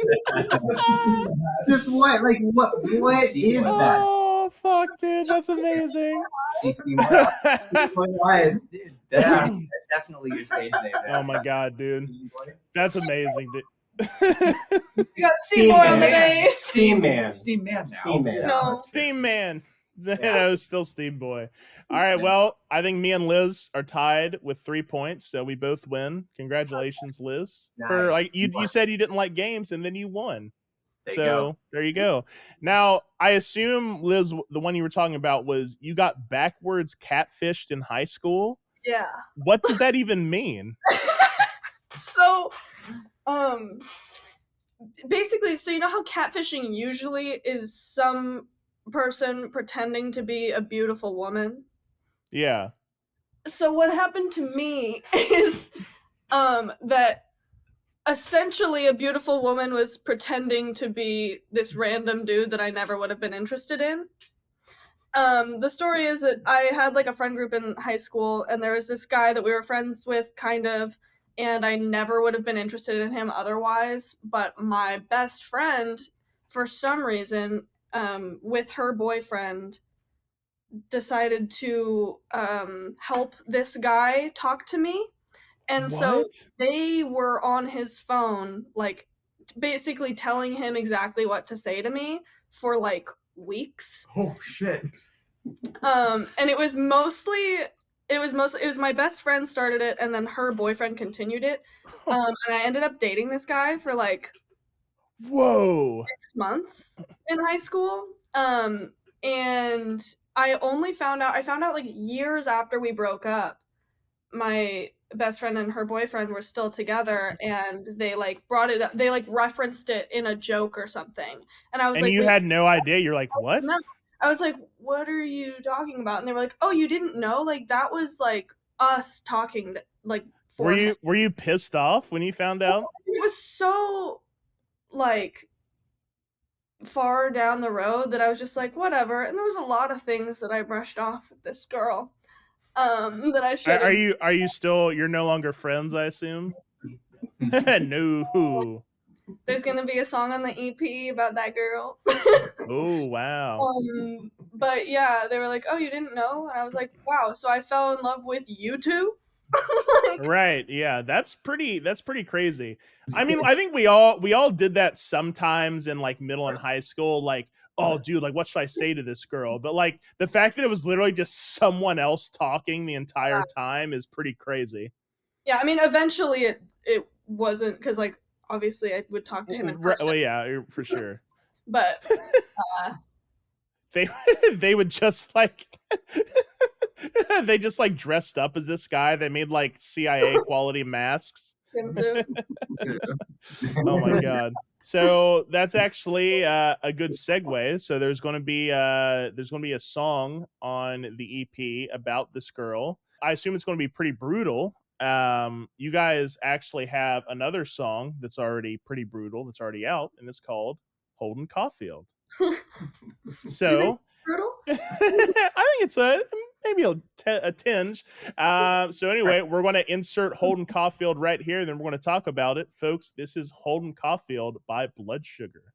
Just what is that? Oh fuck, dude, that's amazing. Dude, that's definitely your stage name. Oh my god, dude, that's amazing, dude. You got Steam Boy on the base. Steam Man. Steam Man. Steam Man. No. Steam Man. No, still Steam Boy. All right, well, I think me and Liz are tied with 3 points, so we both win. Congratulations, Liz. Nice. For like you said you didn't like games, and then you won. There you So go. there you go. Now, I assume, Liz, the one you were talking about was you got backwards catfished in high school. Yeah. What does that even mean? So, basically, so you know how catfishing usually is some person pretending to be a beautiful woman? Yeah. So what happened to me is that essentially a beautiful woman was pretending to be this random dude that I never would have been interested in. The story is that I had like a friend group in high school, and there was this guy that we were friends with, kind of, and I never would have been interested in him otherwise. But my best friend, for some reason, with her boyfriend, decided to help this guy talk to me. And so What? they were on his phone, like basically telling him exactly what to say to me for like weeks. Oh shit. And it was my best friend started it, and then her boyfriend continued it. And I ended up dating this guy for like Whoa. 6 months in high school. And I found out like years after we broke up. My best friend and her boyfriend were still together, and they like brought it up. They like referenced it in a joke or something. And I was And like, you wait, had no idea. You're like, what? no. I was like, what are you talking about? And they were like, oh, you didn't know? Like that was like us talking like for him. Were you pissed off when you found out? It was so like far down the road that I was just like, whatever. And there was a lot of things that I brushed off with this girl. That I should. Are you still? You're no longer friends, I assume. No. There's gonna be a song on the EP about that girl. Oh wow. But yeah, they were like, "Oh, you didn't know?" And I was like, "Wow!" So I fell in love with you two. Like, right? Yeah, that's pretty crazy. I mean, I think we all did that sometimes in like middle and high school. Like, oh, dude, like, what should I say to this girl? But like the fact that it was literally just someone else talking the entire time is pretty crazy. Yeah, I mean, eventually it wasn't because like obviously I would talk to him in person. Well, yeah, for sure. But they would just like they just like dressed up as this guy. They made like CIA quality masks. Oh my god. So that's actually a good segue. So there's going to be a song on the EP about this girl. I assume it's going to be pretty brutal. You guys actually have another song that's already pretty brutal that's already out, and it's called Holden Caulfield. So brutal? I think it's maybe a tinge. So anyway, we're going to insert Holden Caulfield right here, and then we're going to talk about it. Folks, this is Holden Caulfield by Bloodsugar.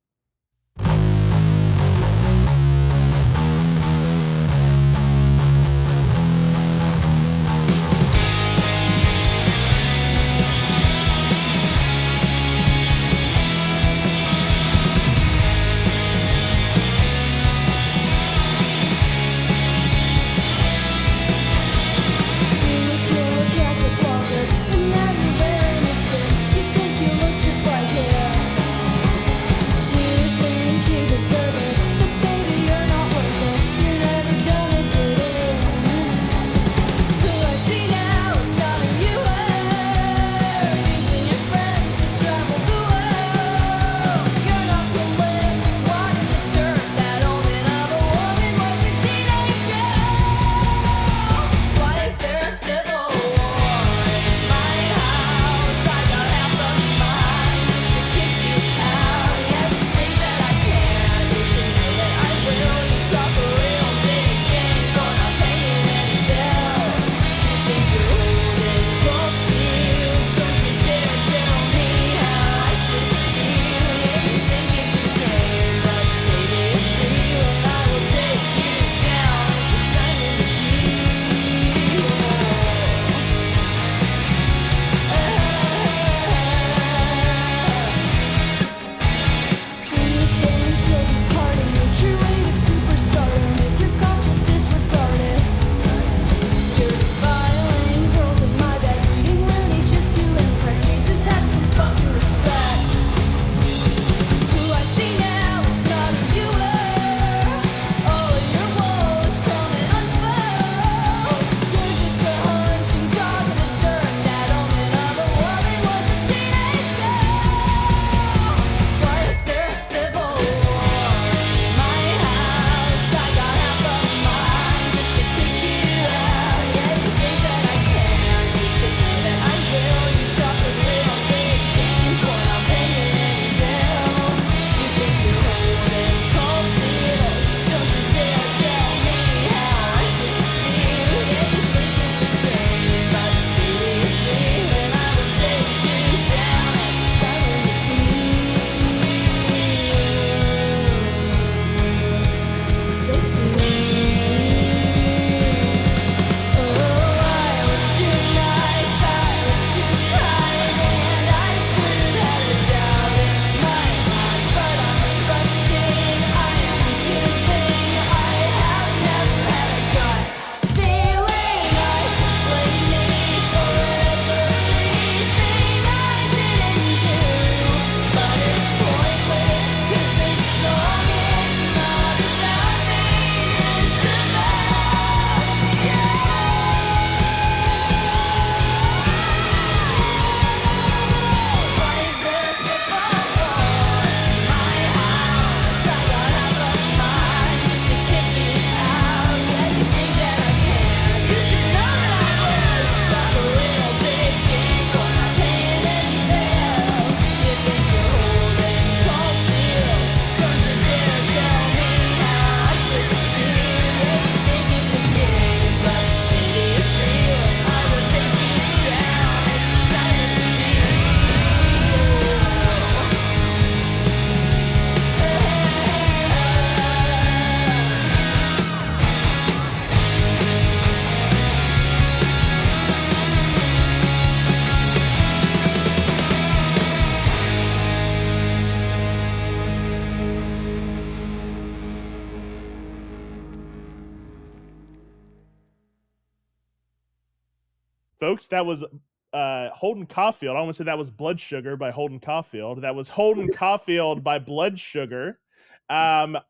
You Folks, that was Holden Caulfield. I almost said that was Blood Sugar by Holden Caulfield. That was Holden Caulfield by Blood Sugar. I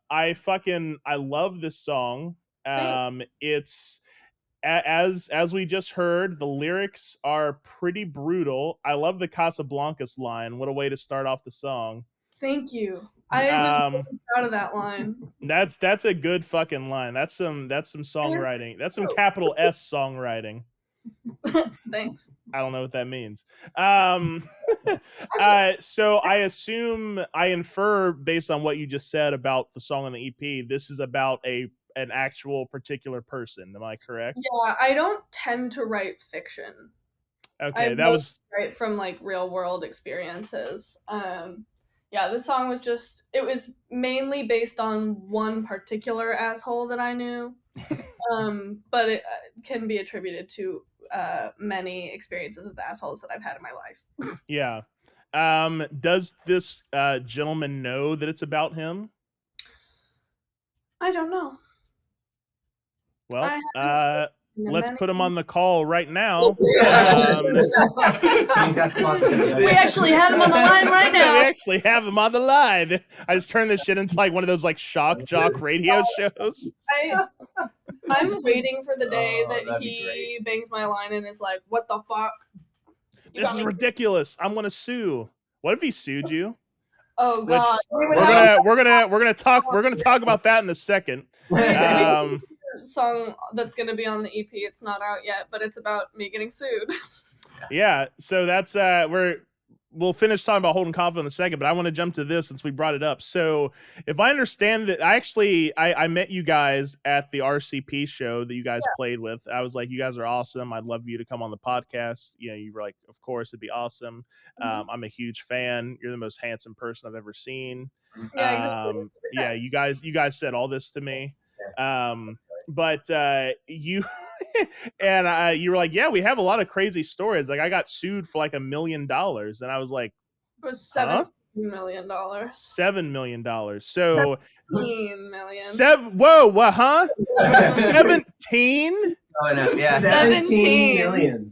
love this song. It's as we just heard, the lyrics are pretty brutal. I love the Casablancas line. What a way to start off the song. Thank you. I was really proud of that line. That's a good fucking line. That's some songwriting. That's some capital S songwriting. Thanks. I don't know what that means. So I infer based on what you just said about the song on the EP, this is about an actual particular person. Am I correct? Yeah, I don't tend to write fiction. Okay, that was right from like real world experiences. Yeah, this song was it was mainly based on one particular asshole that I knew. But it can be attributed to many experiences with assholes that I've had in my life. Yeah. Does this gentleman know that it's about him? I don't know. Well, let's put him on the call right now. We actually have him on the line right now. We actually have him on the line. I just turned this shit into like one of those like shock jock radio shows. I'm waiting for the day that he bangs my line and is like, "What the fuck? This is ridiculous. I'm gonna sue." What if he sued you? Oh god. We're gonna talk about that in a second. Song that's going to be on the EP. It's not out yet, but it's about me getting sued. Yeah, so that's we'll finish talking about Holden Caulfield in a second, but I want to jump to this since we brought it up. So if I understand that, I met you guys at the RCP show that you guys played with. I was like, you guys are awesome. I'd love you to come on the podcast. You know, you were like, of course, it'd be awesome. I'm a huge fan. You're the most handsome person I've ever seen. Yeah, exactly. Yeah, you guys said all this to me. But you and you were like, yeah, we have a lot of crazy stories. Like I got sued for like $1 million, and I was like, it was $7 million. $7 million. So 17 million. Whoa, what? Huh? 17? Yeah, 17 million.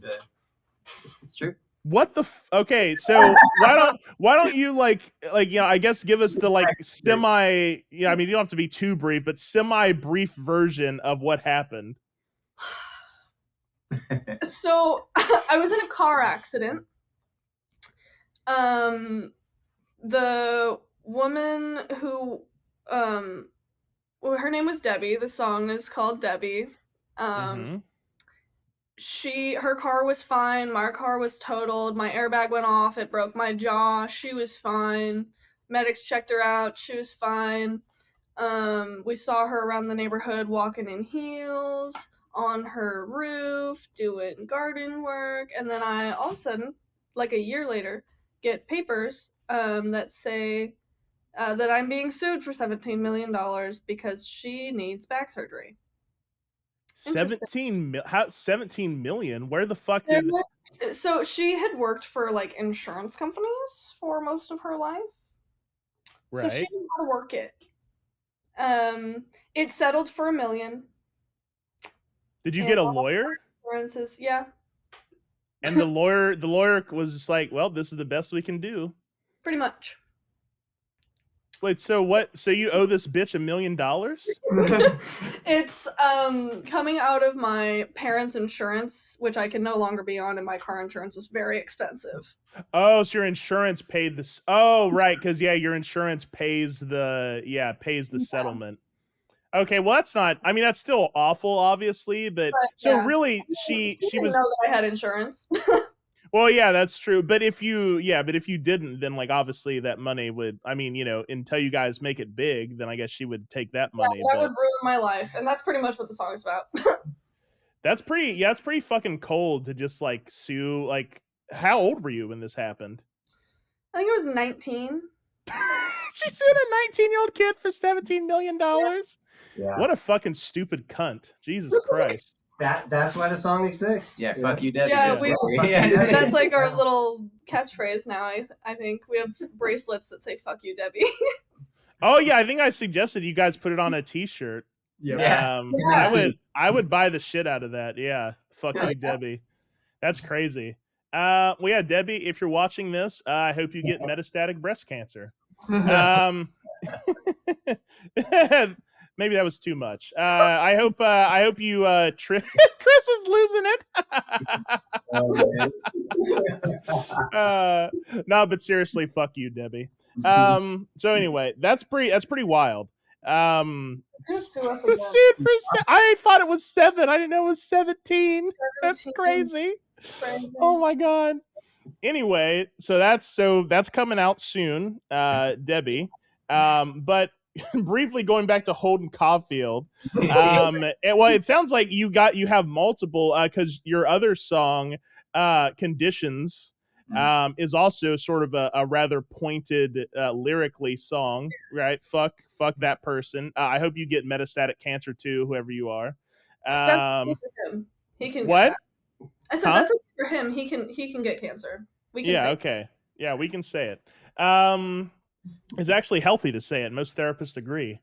It's true. What the okay, so why don't you like you know, I guess give us the like semi, yeah, I mean you don't have to be too brief, but semi brief version of what happened. So I was in a car accident. The woman who her name was Debbie. The song is called Debbie. Her car was fine. My car was totaled. My airbag went off. It broke my jaw. She was fine. Medics checked her out. She was fine. We saw her around the neighborhood walking in heels on her roof, doing garden work. And then I, all of a sudden, like a year later, get papers that say that I'm being sued for $17 million because she needs back surgery. 17 million? Where the fuck so she had worked for like insurance companies for most of her life. Right. So she knew how to work it. It settled for $1 million. Did you get a lawyer? Insurances, yeah. And the lawyer was just like, well, this is the best we can do. Pretty much. Wait, so what? So you owe this bitch $1 million? It's coming out of my parents' insurance, which I can no longer be on, and my car insurance is very expensive. Oh, so your insurance paid this? Oh, right, because your insurance pays the settlement. Okay, well that's not. I mean, that's still awful, obviously, but so really, she didn't was know that I had insurance. Well, yeah, that's true. But if you didn't, then like obviously that money would. I mean, you know, until you guys make it big, then I guess she would take that money. Yeah, that would ruin my life, and that's pretty much what the song is about. That's pretty. Yeah, it's pretty fucking cold to just like sue. Like, how old were you when this happened? I think it was 19. She sued a 19-year-old kid for $17 million. Yeah. What a fucking stupid cunt! Jesus Christ. That's why the song exists. Yeah, fuck you, Debbie. Yeah, that's like our little catchphrase now. I think we have bracelets that say "fuck you, Debbie." Oh yeah, I think I suggested you guys put it on a T-shirt. Yeah. I would buy the shit out of that. Yeah, fuck you, Debbie. That's crazy. Well, yeah, Debbie, if you're watching this, I hope you get metastatic breast cancer. Um, maybe that was too much. I hope you Chris is losing it. No, but seriously, fuck you, Debbie. So anyway, that's pretty wild. Just sue us again. Sued for I thought it was 7. I didn't know it was 17. That's 17. crazy. Crazy. Oh my god. Anyway, so that's coming out soon, Debbie. But briefly going back to Holden Caulfield, it sounds like you have multiple because your other song, Conditions, is also sort of a rather pointed lyrically song, right? Fuck that person. I hope you get metastatic cancer too, whoever you are. That's okay for him. He can What? get that. I said that's okay for him. He can get cancer. We can say okay. Yeah, we can say it. It's actually healthy to say it. Most therapists agree.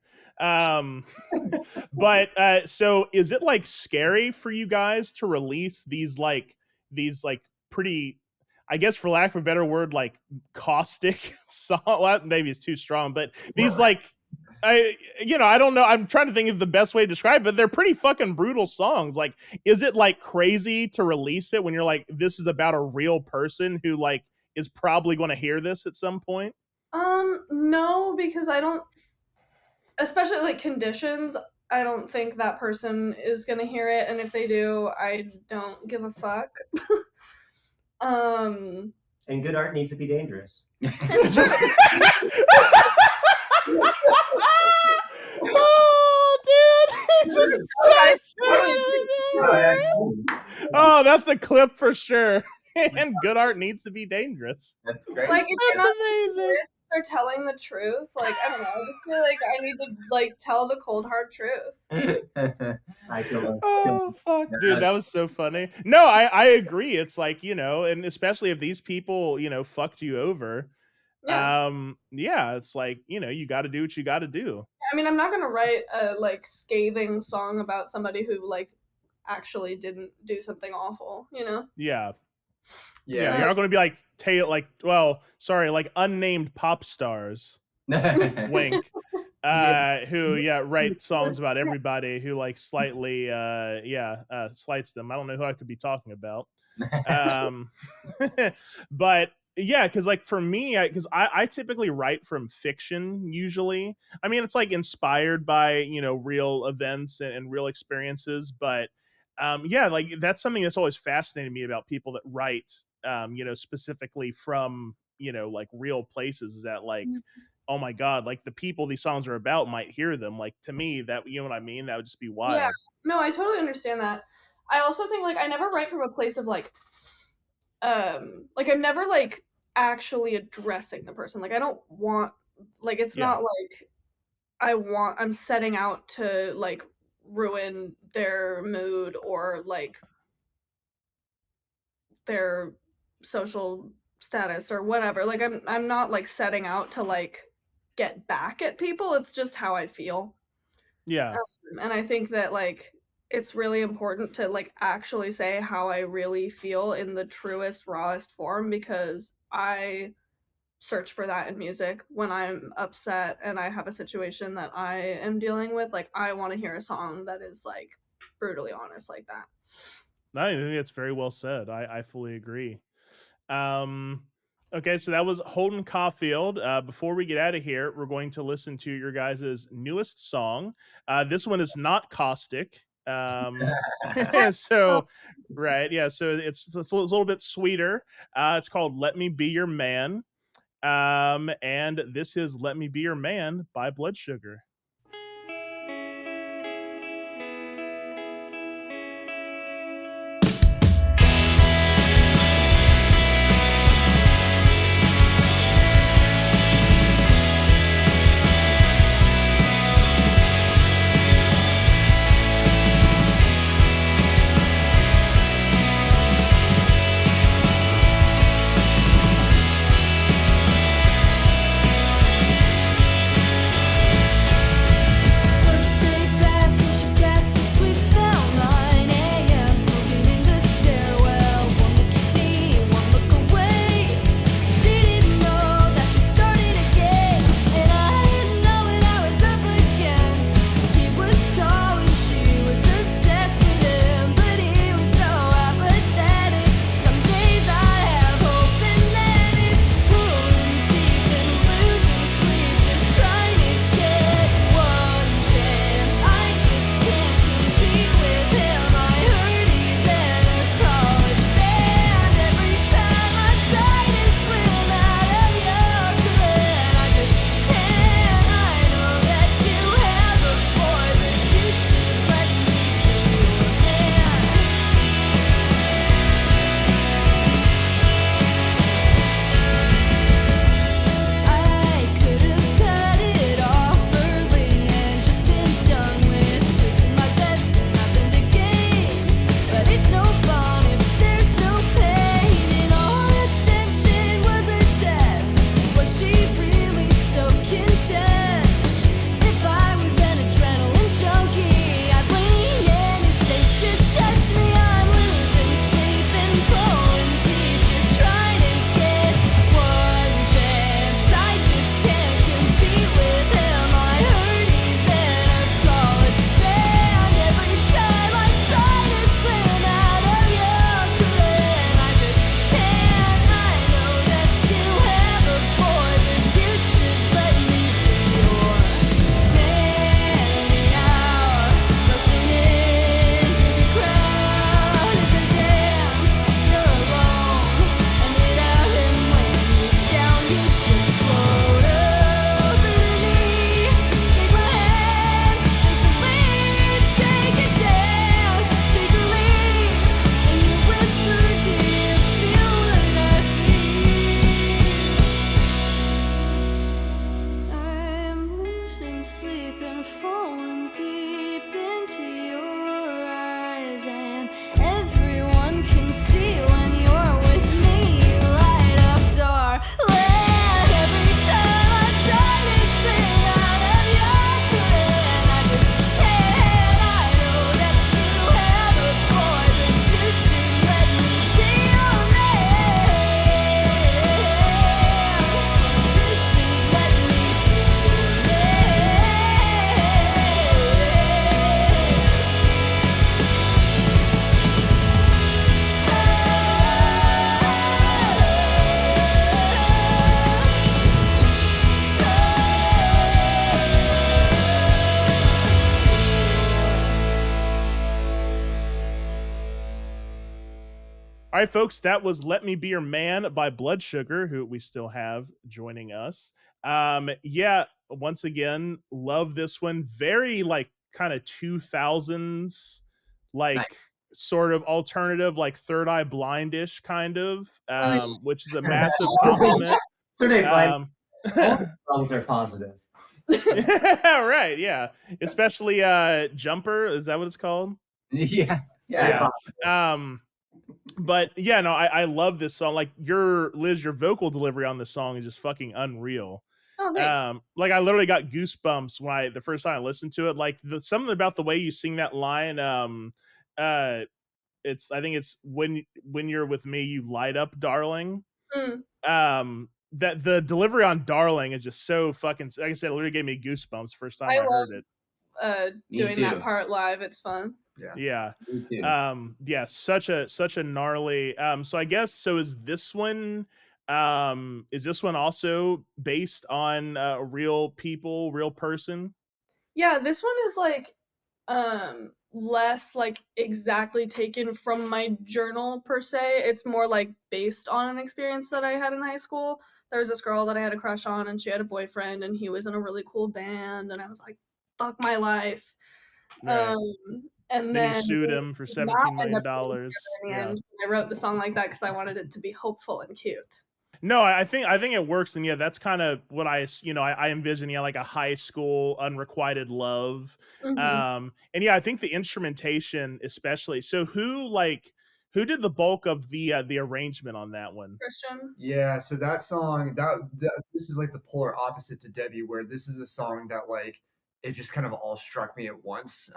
But so is it like scary for you guys to release these pretty, I guess for lack of a better word, like caustic song? Well, maybe it's too strong, but these I don't know. I'm trying to think of the best way to describe it, but they're pretty fucking brutal songs. Like, is it like crazy to release it when you're like, this is about a real person who like is probably going to hear this at some point? No, because I don't, especially like Conditions, I don't think that person is gonna hear it, and if they do, I don't give a fuck. And good art needs to be dangerous. It's true. Oh, dude! Oh, that's a clip for sure. And good art needs to be dangerous. That's great. Like, if That's amazing. They're telling the truth. Like, I don't know. I just feel like I need to like tell the cold hard truth. Oh fuck, dude, that was so funny. No, I agree. It's like, and especially if these people, fucked you over. Yeah, it's like, you got to do what you got to do. I mean, I'm not gonna write a like scathing song about somebody who like actually didn't do something awful. Yeah, you're not going to be like like unnamed pop stars. Wink. Who write songs about everybody who like slightly slights them. I don't know who I could be talking about. But yeah, because like for me, because I typically write from fiction usually. I mean, it's like inspired by real events and real experiences, but like that's something that's always fascinated me about people that write specifically from like real places, is that like oh my god, like the people these songs are about might hear them. Like to me, that what I mean, that would just be wild. Yeah, no, I totally understand that. I also think like I never write from a place of like I'm never like actually addressing the person. Like I don't want, like it's not like I'm setting out to like ruin their mood or like their social status or whatever. Like I'm not like setting out to like get back at people. It's just how I feel. Yeah. And I think that like it's really important to like actually say how I really feel in the truest, rawest form, because I search for that in music when I'm upset and I have a situation that I am dealing with. Like I want to hear a song that is like brutally honest like that. I think that's very well said. I fully agree. Okay, so that was Holden Caulfield. Before we get out of here, we're going to listen to your guys' newest song. This one is not caustic. So right, yeah, so it's a little bit sweeter. It's called Let Me Be Your Man. And this is Let Me Be Your Man by Bloodsugar. see when you're with me, light up darling. Every time I try to sing out of your plan, I just can't. I know that you have a boy, but you should let me be your man. You should let me be All right, folks, that was Let Me Be Your Man by Bloodsugar, who we still have joining us. Yeah, once again, love this one. Very like kind of 2000s, like Nice. sort of alternative, like Third Eye Blindish kind of, Nice. which is a massive compliment. Third Eye Blind. Um, All the songs are positive. yeah, right, yeah. Especially Jumper, is that what it's called? Yeah. Yeah. But yeah, no, I love this song. Like Liz, your vocal delivery on this song is just fucking unreal. Oh, thanks. Like I literally got goosebumps when the first time I listened to it. Like something about the way you sing that line. I think it's when you're with me, you light up, darling. That the delivery on darling is just so fucking. Like I said, it literally gave me goosebumps the first time I heard it. Me Doing that too. part live, it's fun. Yeah. Me too. Yeah, such a gnarly so I guess is this one also based on real people, real person? Yeah, this one is like less like exactly taken from my journal per se. It's more like based on an experience that I had in high school. There was this girl that I had a crush on, and she had a boyfriend, and he was in a really cool band, and I was like, fuck my life. Right. And Then then you sued him for $17 million. in the end. I wrote the song like that because I wanted it to be hopeful and cute. No, I think it works, and yeah, that's kind of what I envision, like a high school unrequited love. And yeah, I think the instrumentation especially. So who did the bulk of the arrangement on that one? Christian. Yeah, so that song this is like the polar opposite to Debbie, where this is a song that like it just kind of all struck me at once.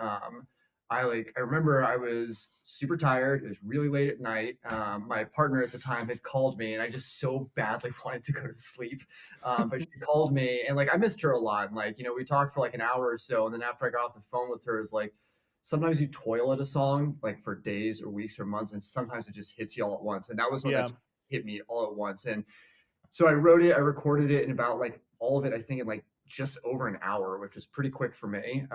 I remember I was super tired. It was really late at night. My partner at the time had called me, and I just so badly wanted to go to sleep. But she called me, and like I missed her a lot. And, like we talked for like an hour or so, and then after I got off the phone with her, it's like sometimes you toil at a song like for days or weeks or months, and sometimes it just hits you all at once. And that was when that hit me all at once. And so I wrote it, I recorded it in about like all of it, I think in like just over an hour, which was pretty quick for me.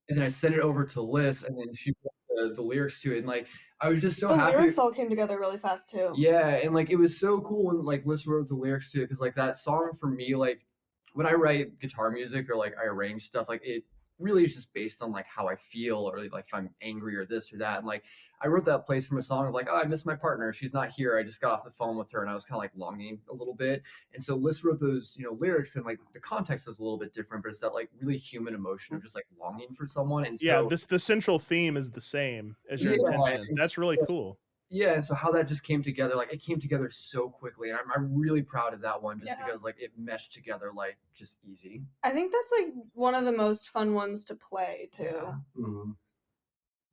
And then I sent it over to Lys, and then she put the lyrics to it. And like I was just so happy. The lyrics all came together really fast too. Yeah, and like it was so cool when like Lys wrote the lyrics to it, because like that song for me, like when I write guitar music or like I arrange stuff, like it really is just based on like how I feel, or like if I'm angry or this or that. And like I wrote that place from a song of like, oh, I miss my partner, she's not here, I just got off the phone with her, and I was kind of like longing a little bit. And so Lys wrote those lyrics, and like the context is a little bit different, but it's that like really human emotion of just like longing for someone. And so the central theme is the same as your intention. That's really cool. Yeah, and so how that just came together, like it came together so quickly, and I'm really proud of that one, just because like it meshed together like just easy. I think that's like one of the most fun ones to play too. Yeah. Mm-hmm.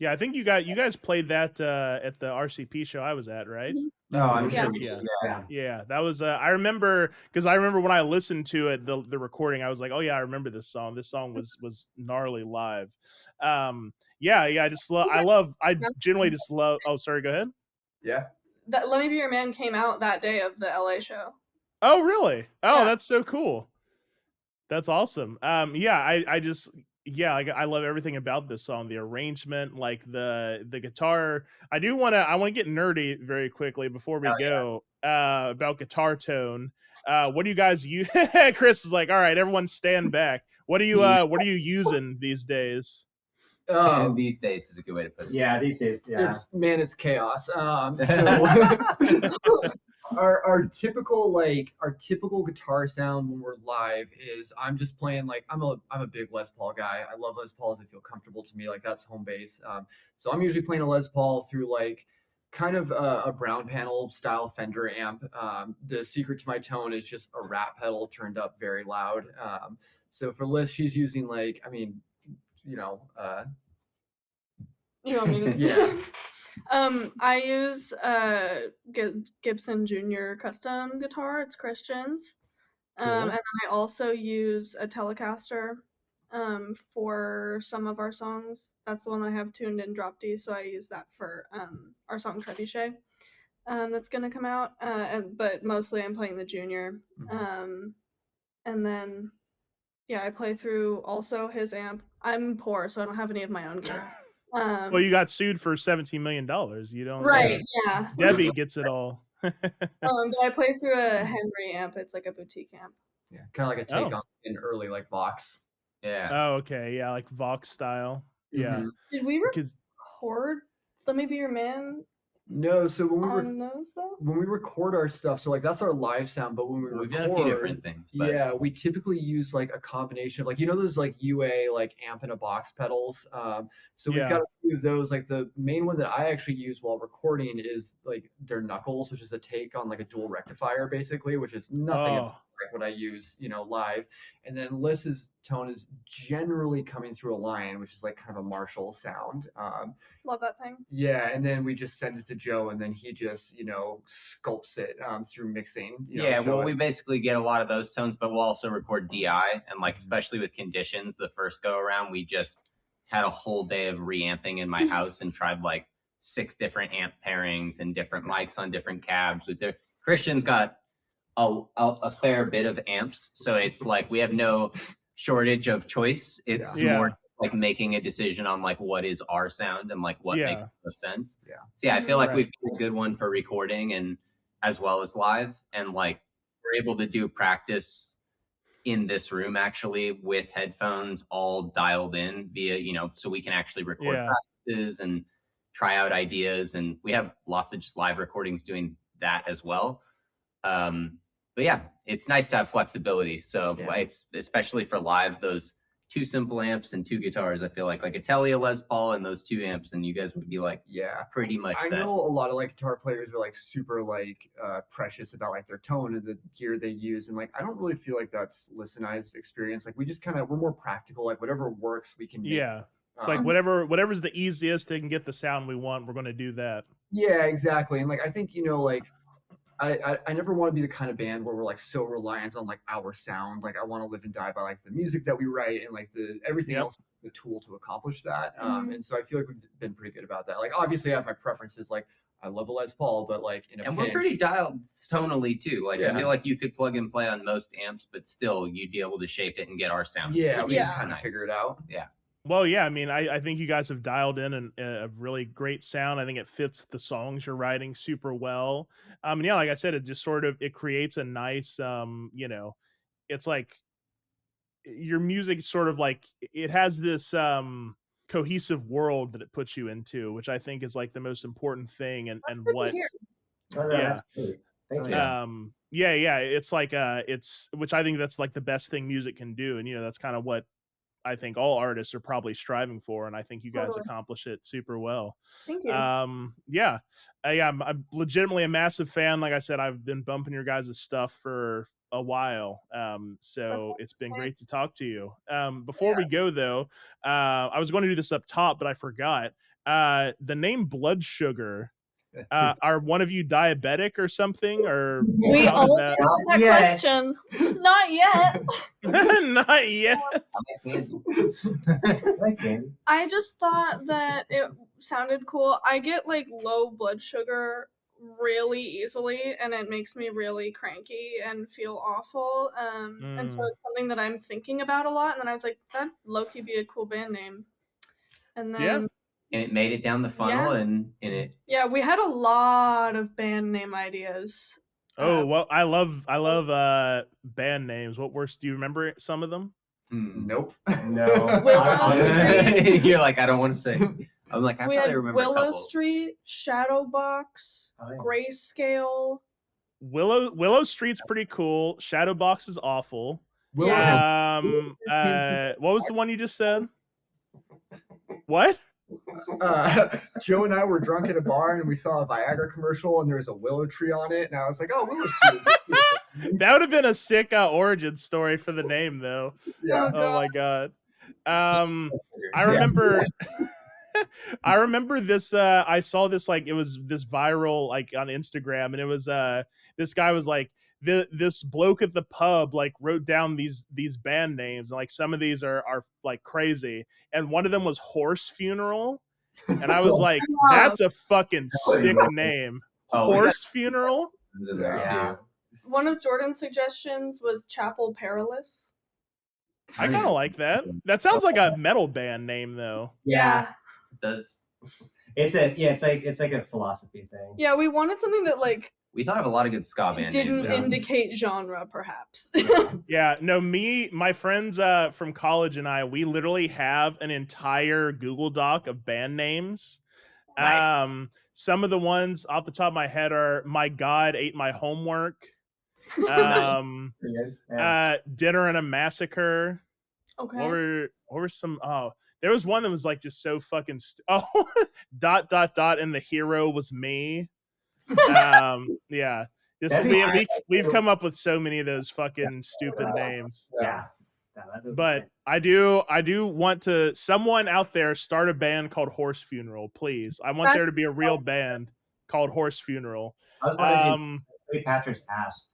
Yeah, I think you guys played that at the RCP show I was at, right? No, I'm sure. Yeah, that was I remember when I listened to it, the recording, I was like, oh yeah, I remember this song. This song was gnarly live. I generally just love. Oh, sorry, go ahead. Yeah. That Let Me Be Your Man came out that day of the LA show. Oh, really? Oh, that's so cool. That's awesome. I love everything about this song. The arrangement, like the guitar. I want to get nerdy very quickly before we go about guitar tone. What do you guys use? Chris is like, all right, everyone stand back. What are you using these days? These days is a good way to put it. Yeah, these days. Yeah, it's chaos. Our typical guitar sound when we're live is I'm just playing like I'm a big Les Paul guy. I love Les Pauls. They feel comfortable to me. Like that's home base. So I'm usually playing a Les Paul through like kind of a brown panel style Fender amp. The secret to my tone is just a rat pedal turned up very loud. So for Lys, she's using like, I mean, you know, You want me to? Yeah. I use Gibson Junior custom guitar. It's Christian's. Cool. And then I also use a Telecaster for some of our songs. That's the one that I have tuned in drop D, so I use that for our song Trebuchet that's gonna come out. But mostly I'm playing the Junior. And then yeah, I play through also his amp. I'm poor, so I don't have any of my own gear. Well, you got sued for $17 million. You don't. Right, yeah. Debbie gets it all. But I play through a Henry amp. It's like a boutique amp. Yeah, kind of like a take on an early like Vox. Yeah. Oh, okay. Yeah, like Vox style. Yeah. Did we Because record Let Me Be Your Man No, so when we on those though? when we record our stuff, so like that's our live sound, but when we We've record, done a few different things. But yeah, we typically use like a combination of like, you know, those like UA like amp in a box pedals. So we've Yeah. got a few of those. Like the main one that I actually use while recording is like their Knuckles, which is a take on like a dual rectifier basically, which is nothing like what I use, you know, live. And then Lys's tone is generally coming through a line, which is like kind of a Marshall sound. Love that thing. Yeah, and then we just send it to Joe, and then he just, you know, sculpts it through mixing. You know, yeah, so well, we basically get a lot of those tones, but we'll also record DI, and like especially with Conditions, the first go around, we just had a whole day of reamping in my house and tried like 6 different amp pairings and different mics on different cabs. With their Christian's got a fair bit of amps, so it's like we have no shortage of choice. It's more like making a decision on like what is our sound and like what makes the most sense. Yeah. So yeah, I feel like we've got a good one for recording and as well as live, and like we're able to do practice in this room actually with headphones all dialed in via, you know, so we can actually record practices and try out ideas, and we have lots of just live recordings doing that as well. But yeah, it's nice to have flexibility. So it's especially for live, those 2 simple amps and 2 guitars. I feel like a Tele, a Les Paul, and those 2 amps, and you guys would be like, pretty much I set. know a lot of like guitar players are like super like precious about like their tone and the gear they use, and like I don't really feel like that's Lysonized experience. Like we just kind of, we're more practical. Like whatever works, we can make. Yeah. It's like whatever's the easiest they can get the sound we want, we're going to do that. Yeah, exactly. And like I think, you know, like I never want to be the kind of band where we're like so reliant on like our sound. Like I want to live and die by like the music that we write, and like the everything else is the tool to accomplish that. And so I feel like we've been pretty good about that. Like obviously I have my preferences. Like I love a Les Paul, but like in a and pinch, we're pretty dialed tonally too. Like I feel like you could plug and play on most amps, but still you'd be able to shape it and get our sound. Yeah, we just kind of figure it out. Yeah. Well, yeah, I mean, I think you guys have dialed in a really great sound. I think it fits the songs you're writing super well. And yeah, like I said, it just sort of, it creates a nice, you know, it's like your music sort of like, it has this cohesive world that it puts you into, which I think is like the most important thing. And what, That's great. Thank you. Yeah, it's like, it's, which I think that's like the best thing music can do. And, you know, that's kind of what I think all artists are probably striving for, and I think you guys accomplish it super well. Thank you. Yeah, I'm legitimately a massive fan. Like I said, I've been bumping your guys' stuff for a while, so it's been great to talk to you. Before we go though, I was going to do this up top, but I forgot. The name Blood Sugar. Are one of you diabetic or something? Or we always ask that question. Not yet. Not yet. I just thought that it sounded cool. I get like low blood sugar really easily, and it makes me really cranky and feel awful. And so it's something that I'm thinking about a lot. And then I was like, that low-key be a cool band name. And then and it made it down the funnel, and it. Yeah, we had a lot of band name ideas. Oh well, I love band names. What were? Do you remember some of them? Nope. No. Willow Street. You're like, I don't want to say. I'm like, I probably remember Willow Street, Shadowbox, Grayscale. Willow Street's pretty cool. Shadowbox is awful. What was the one you just said? What? Joe and I were drunk at a bar and we saw a Viagra commercial and there was a willow tree on it, and I was like, "Oh, willow tree." That would have been a sick origin story for the name, though. Yeah. Oh my god. I remember. I remember this. I saw this like it was this viral like on Instagram, and it was this guy was like this bloke at the pub like wrote down these band names, and like some of these are like crazy, and one of them was Horse Funeral, and I was like, that's a fucking sick name. Horse Funeral. In there too. One of Jordan's suggestions was Chapel Perilous. I kind of like that. That sounds like a metal band name, though. Yeah. It does. It's like a philosophy thing. Yeah, we wanted something that like We thought of a lot of good ska band didn't names. indicate genre, perhaps. Yeah, no, my friends from college and I, we literally have an entire Google Doc of band names. Nice. Some of the ones off the top of my head are My God Ate My Homework, Yeah. Dinner and a Massacre. Okay. What were some? Oh, there was one that was like just so fucking. And the hero was me. Yeah. Just we've come up with so many of those fucking stupid names. Yeah. But I do want to someone out there start a band called Horse Funeral, please. I want there to be a real band called Horse Funeral. I was wanting to Cleopatra's Asp.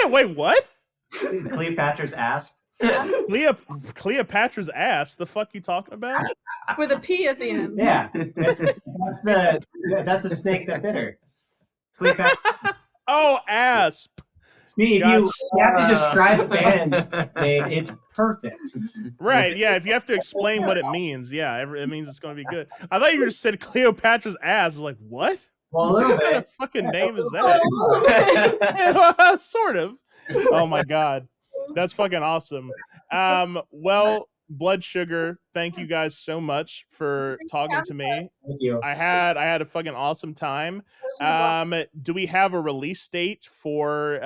Wait, what? Cleopatra's Asp. Cleopatra's ass. The fuck you talking about? With a P at the end. Yeah, that's the snake that bit her. Cleopatra. Oh, asp. Steve, Gotcha. you have to describe a band name. It's perfect. Right, yeah. If you have to explain what it means, yeah, it means it's going to be good. I thought you just said Cleopatra's ass. I was like, what? Well, a little What kind bit. of fucking name is that? Sort of. Oh my god, that's fucking awesome. Well, Blood Sugar, thank you guys so much for talking to me. Thank you. I had a fucking awesome time. Do we have a release date for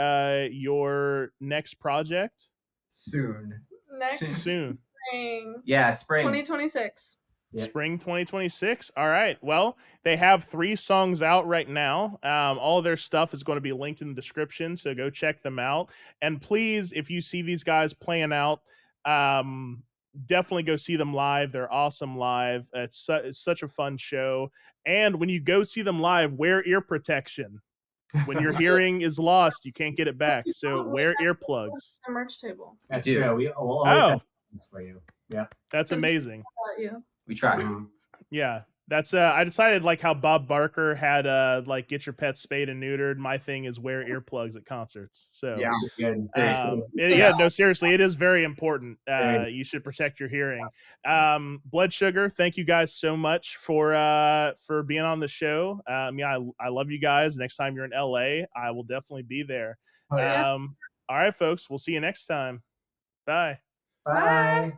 your next project? Soon. Next Soon. spring. Yeah, spring. 2026. Yeah. Spring 2026. All right. Well, they have 3 songs out right now. All their stuff is going to be linked in the description, so go check them out. And please, if you see these guys playing out, definitely go see them live. They're awesome live. It's such a fun show. And when you go see them live, wear ear protection. When your hearing is lost, you can't get it back. So wear earplugs. The merch table. That's Dude. true. We will always have things for you. Yeah. That's amazing. About you. We try. Yeah. That's I decided like how Bob Barker had like get your pets spayed and neutered. My thing is wear earplugs at concerts. So Yeah. Good. yeah, no, seriously, it is very important. You should protect your hearing. Blood Sugar, thank you guys so much for being on the show. Yeah, I love you guys. Next time you're in LA, I will definitely be there. Oh, yeah. All right, folks, we'll see you next time. Bye. Bye.